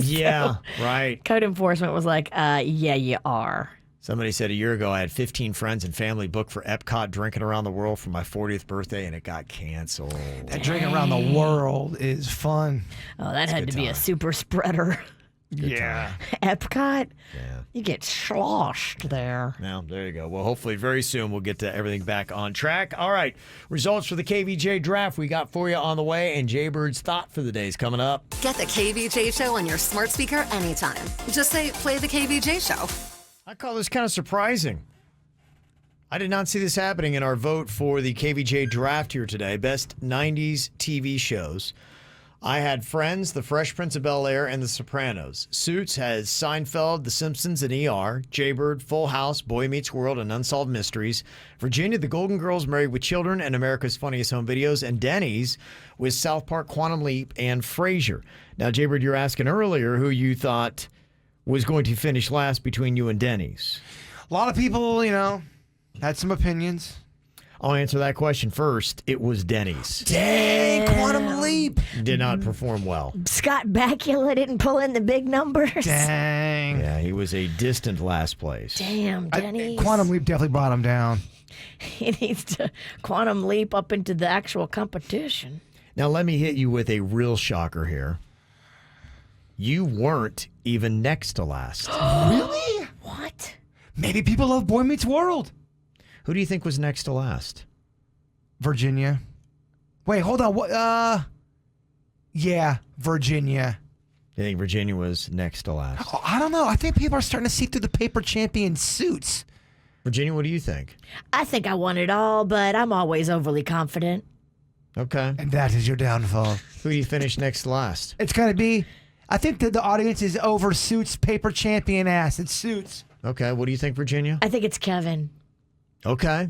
Yeah, right. Code enforcement was like, yeah, you are. Somebody said a year ago I had 15 friends and family booked for Epcot drinking around the world for my 40th birthday, and it got canceled. That drinking around the world is fun. Oh, that had to be a super spreader. Yeah. Epcot? Yeah. You get sloshed there. Now, there you go. Well, hopefully very soon we'll get to everything back on track. All right. Results for the KVJ draft we got for you on the way, and Jaybird's thought for the day is coming up. Get the KVJ Show on your smart speaker anytime. Just say, play the KVJ Show. I call this kind of surprising. I did not see this happening in our vote for the KVJ draft here today. Best 90s TV shows. I had Friends, The Fresh Prince of Bel-Air, and The Sopranos. Suits has Seinfeld, The Simpsons, and ER. Jaybird, Full House, Boy Meets World, and Unsolved Mysteries. Virginia, The Golden Girls, Married with Children, and America's Funniest Home Videos. And Denny's with South Park, Quantum Leap, and Frasier. Now, Jaybird, you're asking earlier who you thought was going to finish last between you and Denny's. A lot of people, had some opinions. I'll answer that question first. It was Denny's. Dang, Quantum Leap. Did not perform well. Scott Bakula didn't pull in the big numbers. Dang. Yeah, he was a distant last place. Damn, Denny's. Quantum Leap definitely brought him down. He needs to quantum leap up into the actual competition. Now, let me hit you with a real shocker here. You weren't even next to last. Really? What? Maybe people love Boy Meets World. Who do you think was next to last? Virginia. Wait, hold on. What? Yeah, Virginia. You think Virginia was next to last? Oh, I don't know. I think people are starting to see through the paper champion suits. Virginia, what do you think? I think I won it all, but I'm always overly confident. Okay. And that is your downfall. Who do you finish next to last? It's going to be, I think that the audience is over Suits paper champion ass. It's Suits. Okay, what do you think, Virginia? I think it's Kevin. Okay.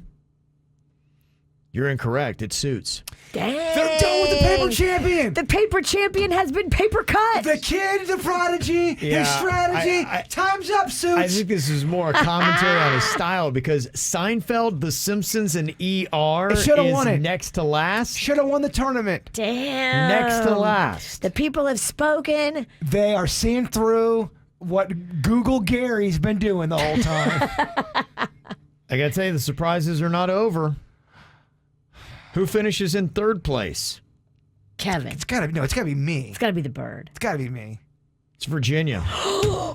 You're incorrect. It Suits. Dang. They're done with the paper champion. The paper champion has been paper cut. The kid, the prodigy, his strategy. Time's up, Suits. I think this is more a commentary on his style because Seinfeld, The Simpsons, and ER is won it. next to last. Should have won the tournament. Damn. Next to last. The people have spoken. They are seeing through what Google Gary's been doing the whole time. I gotta tell you, the surprises are not over. Who finishes in third place? Kevin. It's gotta be me. It's gotta be the bird. It's gotta be me. It's Virginia.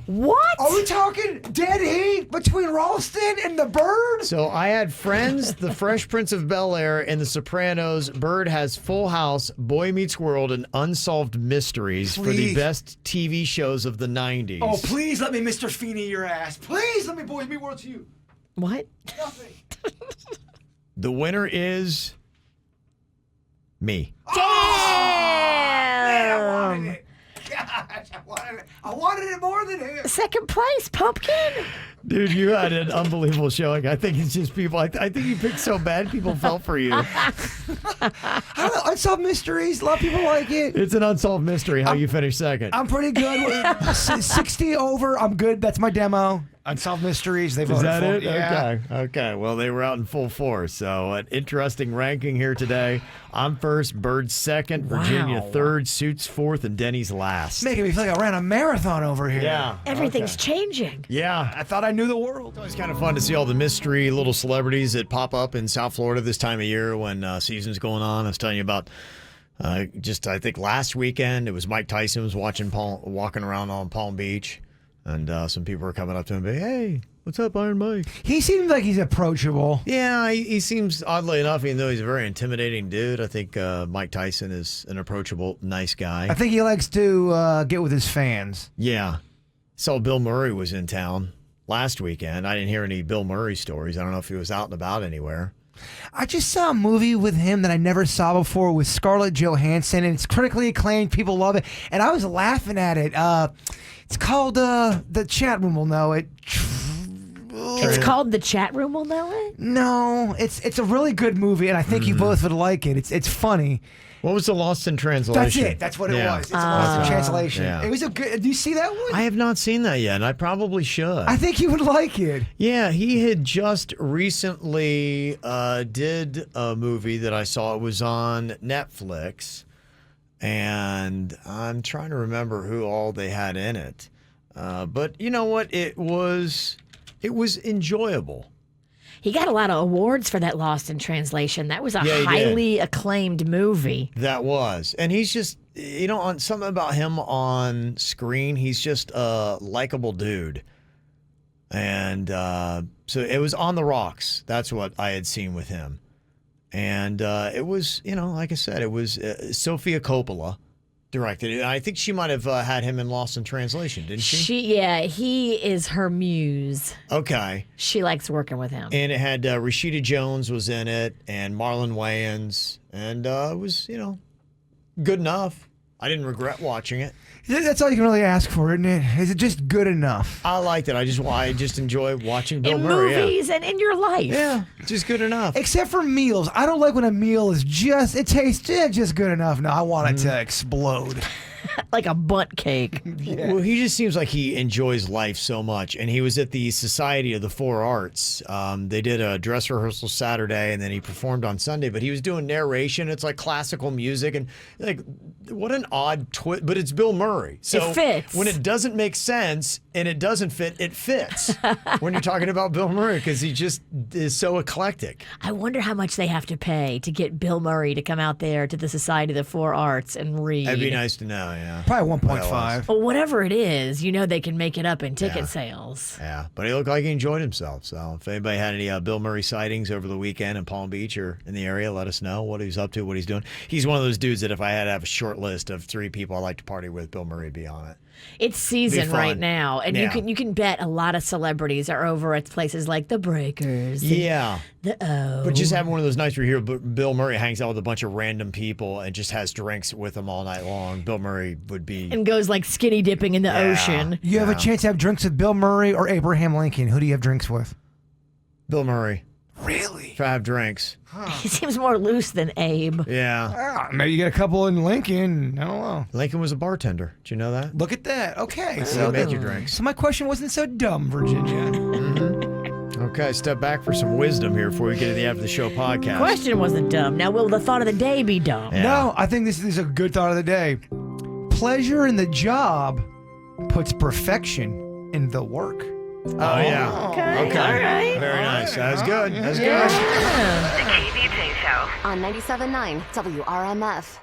What? Are we talking dead heat between Ralston and the bird? So I had Friends, The Fresh Prince of Bel-Air, and The Sopranos. Bird has Full House, Boy Meets World, and Unsolved Mysteries for the best TV shows of the 90s. Oh, please let me Mr. Feeney your ass. Please let me Boys Meet World to you. What? Nothing. The winner is me. Damn. Man, I wanted it. Gosh, I wanted it more than him. Second place, Pumpkin. Dude, you had an unbelievable showing. I think it's just people. I think you picked so bad, people felt for you. I don't know. Unsolved Mysteries. A lot of people like it. It's an unsolved mystery how you finished second. I'm pretty good. 60 over. I'm good. That's my demo. Unsolved Mysteries. They Is voted that for it? Yeah. Okay. Well, they were out in full force. So, an interesting ranking here today. I'm first, Bird second, Virginia third, Suits fourth, and Denny's last. Making me feel like I ran a marathon over here. Yeah. Everything's changing. Yeah. I thought I knew the world. It's always kind of fun to see all the mystery little celebrities that pop up in South Florida this time of year when season's going on. I was telling you about I think last weekend it was Mike Tyson was walking around on Palm Beach, and some people were coming up to him and be, hey, what's up, Iron Mike? He seems like he's approachable. Yeah, he seems, oddly enough, even though he's a very intimidating dude, I think Mike Tyson is an approachable, nice guy. I think he likes to get with his fans. Yeah. Saw Bill Murray was in town last weekend. I didn't hear any Bill Murray stories. I don't know if he was out and about anywhere. I just saw a movie with him that I never saw before with Scarlett Johansson, and it's critically acclaimed. People love it, and I was laughing at it. It's called The Chat Room Will Know It. It's called The Chat Room Will Know It? No, it's a really good movie, and I think you both would like it. It's funny. What was the Lost in Translation? That's it. That's what it was. It's a Lost in Translation. Yeah. It was a good. Do you see that one? I have not seen that yet, and I probably should. I think you would like it. Yeah, he had just recently did a movie that I saw. It was on Netflix, and I'm trying to remember who all they had in it. But you know what? It was It was enjoyable. He got a lot of awards for that Lost in Translation. That was a Yeah, he highly acclaimed movie. That was. And he's just, on something about him on screen, he's just a likable dude. And so it was On the Rocks. That's what I had seen with him. And it was, like I said, it was Sofia Coppola directed it. I think she might have had him in Lost in Translation, didn't she? He is her muse. Okay. She likes working with him. And it had Rashida Jones was in it and Marlon Wayans. And it was, good enough. I didn't regret watching it. That's all you can really ask for, isn't it? Is it just good enough? I liked it. I just enjoy watching Bill in Murray. movies and in your life. Yeah, just good enough. Except for meals. I don't like when a meal is it tastes just good enough. No, I want it to explode. Like a butt cake. Well, he just seems like he enjoys life so much. And he was at the Society of the Four Arts. They did a dress rehearsal Saturday, and then he performed on Sunday. But he was doing narration. It's like classical music. And what an odd twist. But it's Bill Murray. So it fits. When it doesn't make sense and it doesn't fit, it fits. When you're talking about Bill Murray, because he just is so eclectic. I wonder how much they have to pay to get Bill Murray to come out there to the Society of the Four Arts and read. That'd be nice to know, yeah. Probably 1.5. Well, whatever it is, they can make it up in ticket sales. Yeah, but he looked like he enjoyed himself. So if anybody had any Bill Murray sightings over the weekend in Palm Beach or in the area, let us know what he's up to, what he's doing. He's one of those dudes that if I had to have a short list of 3 people I like to party with, Bill Murray would be on it. It's season fun. right now, and Yeah. you can bet a lot of celebrities are over at places like the Breakers. Yeah. The O. But just having one of those nights where you hear Bill Murray hangs out with a bunch of random people and just has drinks with them all night long. Bill Murray would be... And goes like skinny dipping in the ocean. You have a chance to have drinks with Bill Murray or Abraham Lincoln. Who do you have drinks with? Bill Murray. Really? If I have drinks. He seems more loose than Abe. Yeah. Maybe you get a couple in Lincoln. I don't know. Lincoln was a bartender. Did you know that? Look at that. Okay. So make your drinks. So my question wasn't so dumb, Virginia. Okay, step back for some wisdom here before we get to the After the Show podcast. Question wasn't dumb. Now, will the thought of the day be dumb? Yeah. No, I think this is a good thought of the day. Pleasure in the job puts perfection in the work. Oh, yeah. Okay. All right. Very nice. That was good. That's Yeah. good. The KBJ Show on 97.9 WRMF.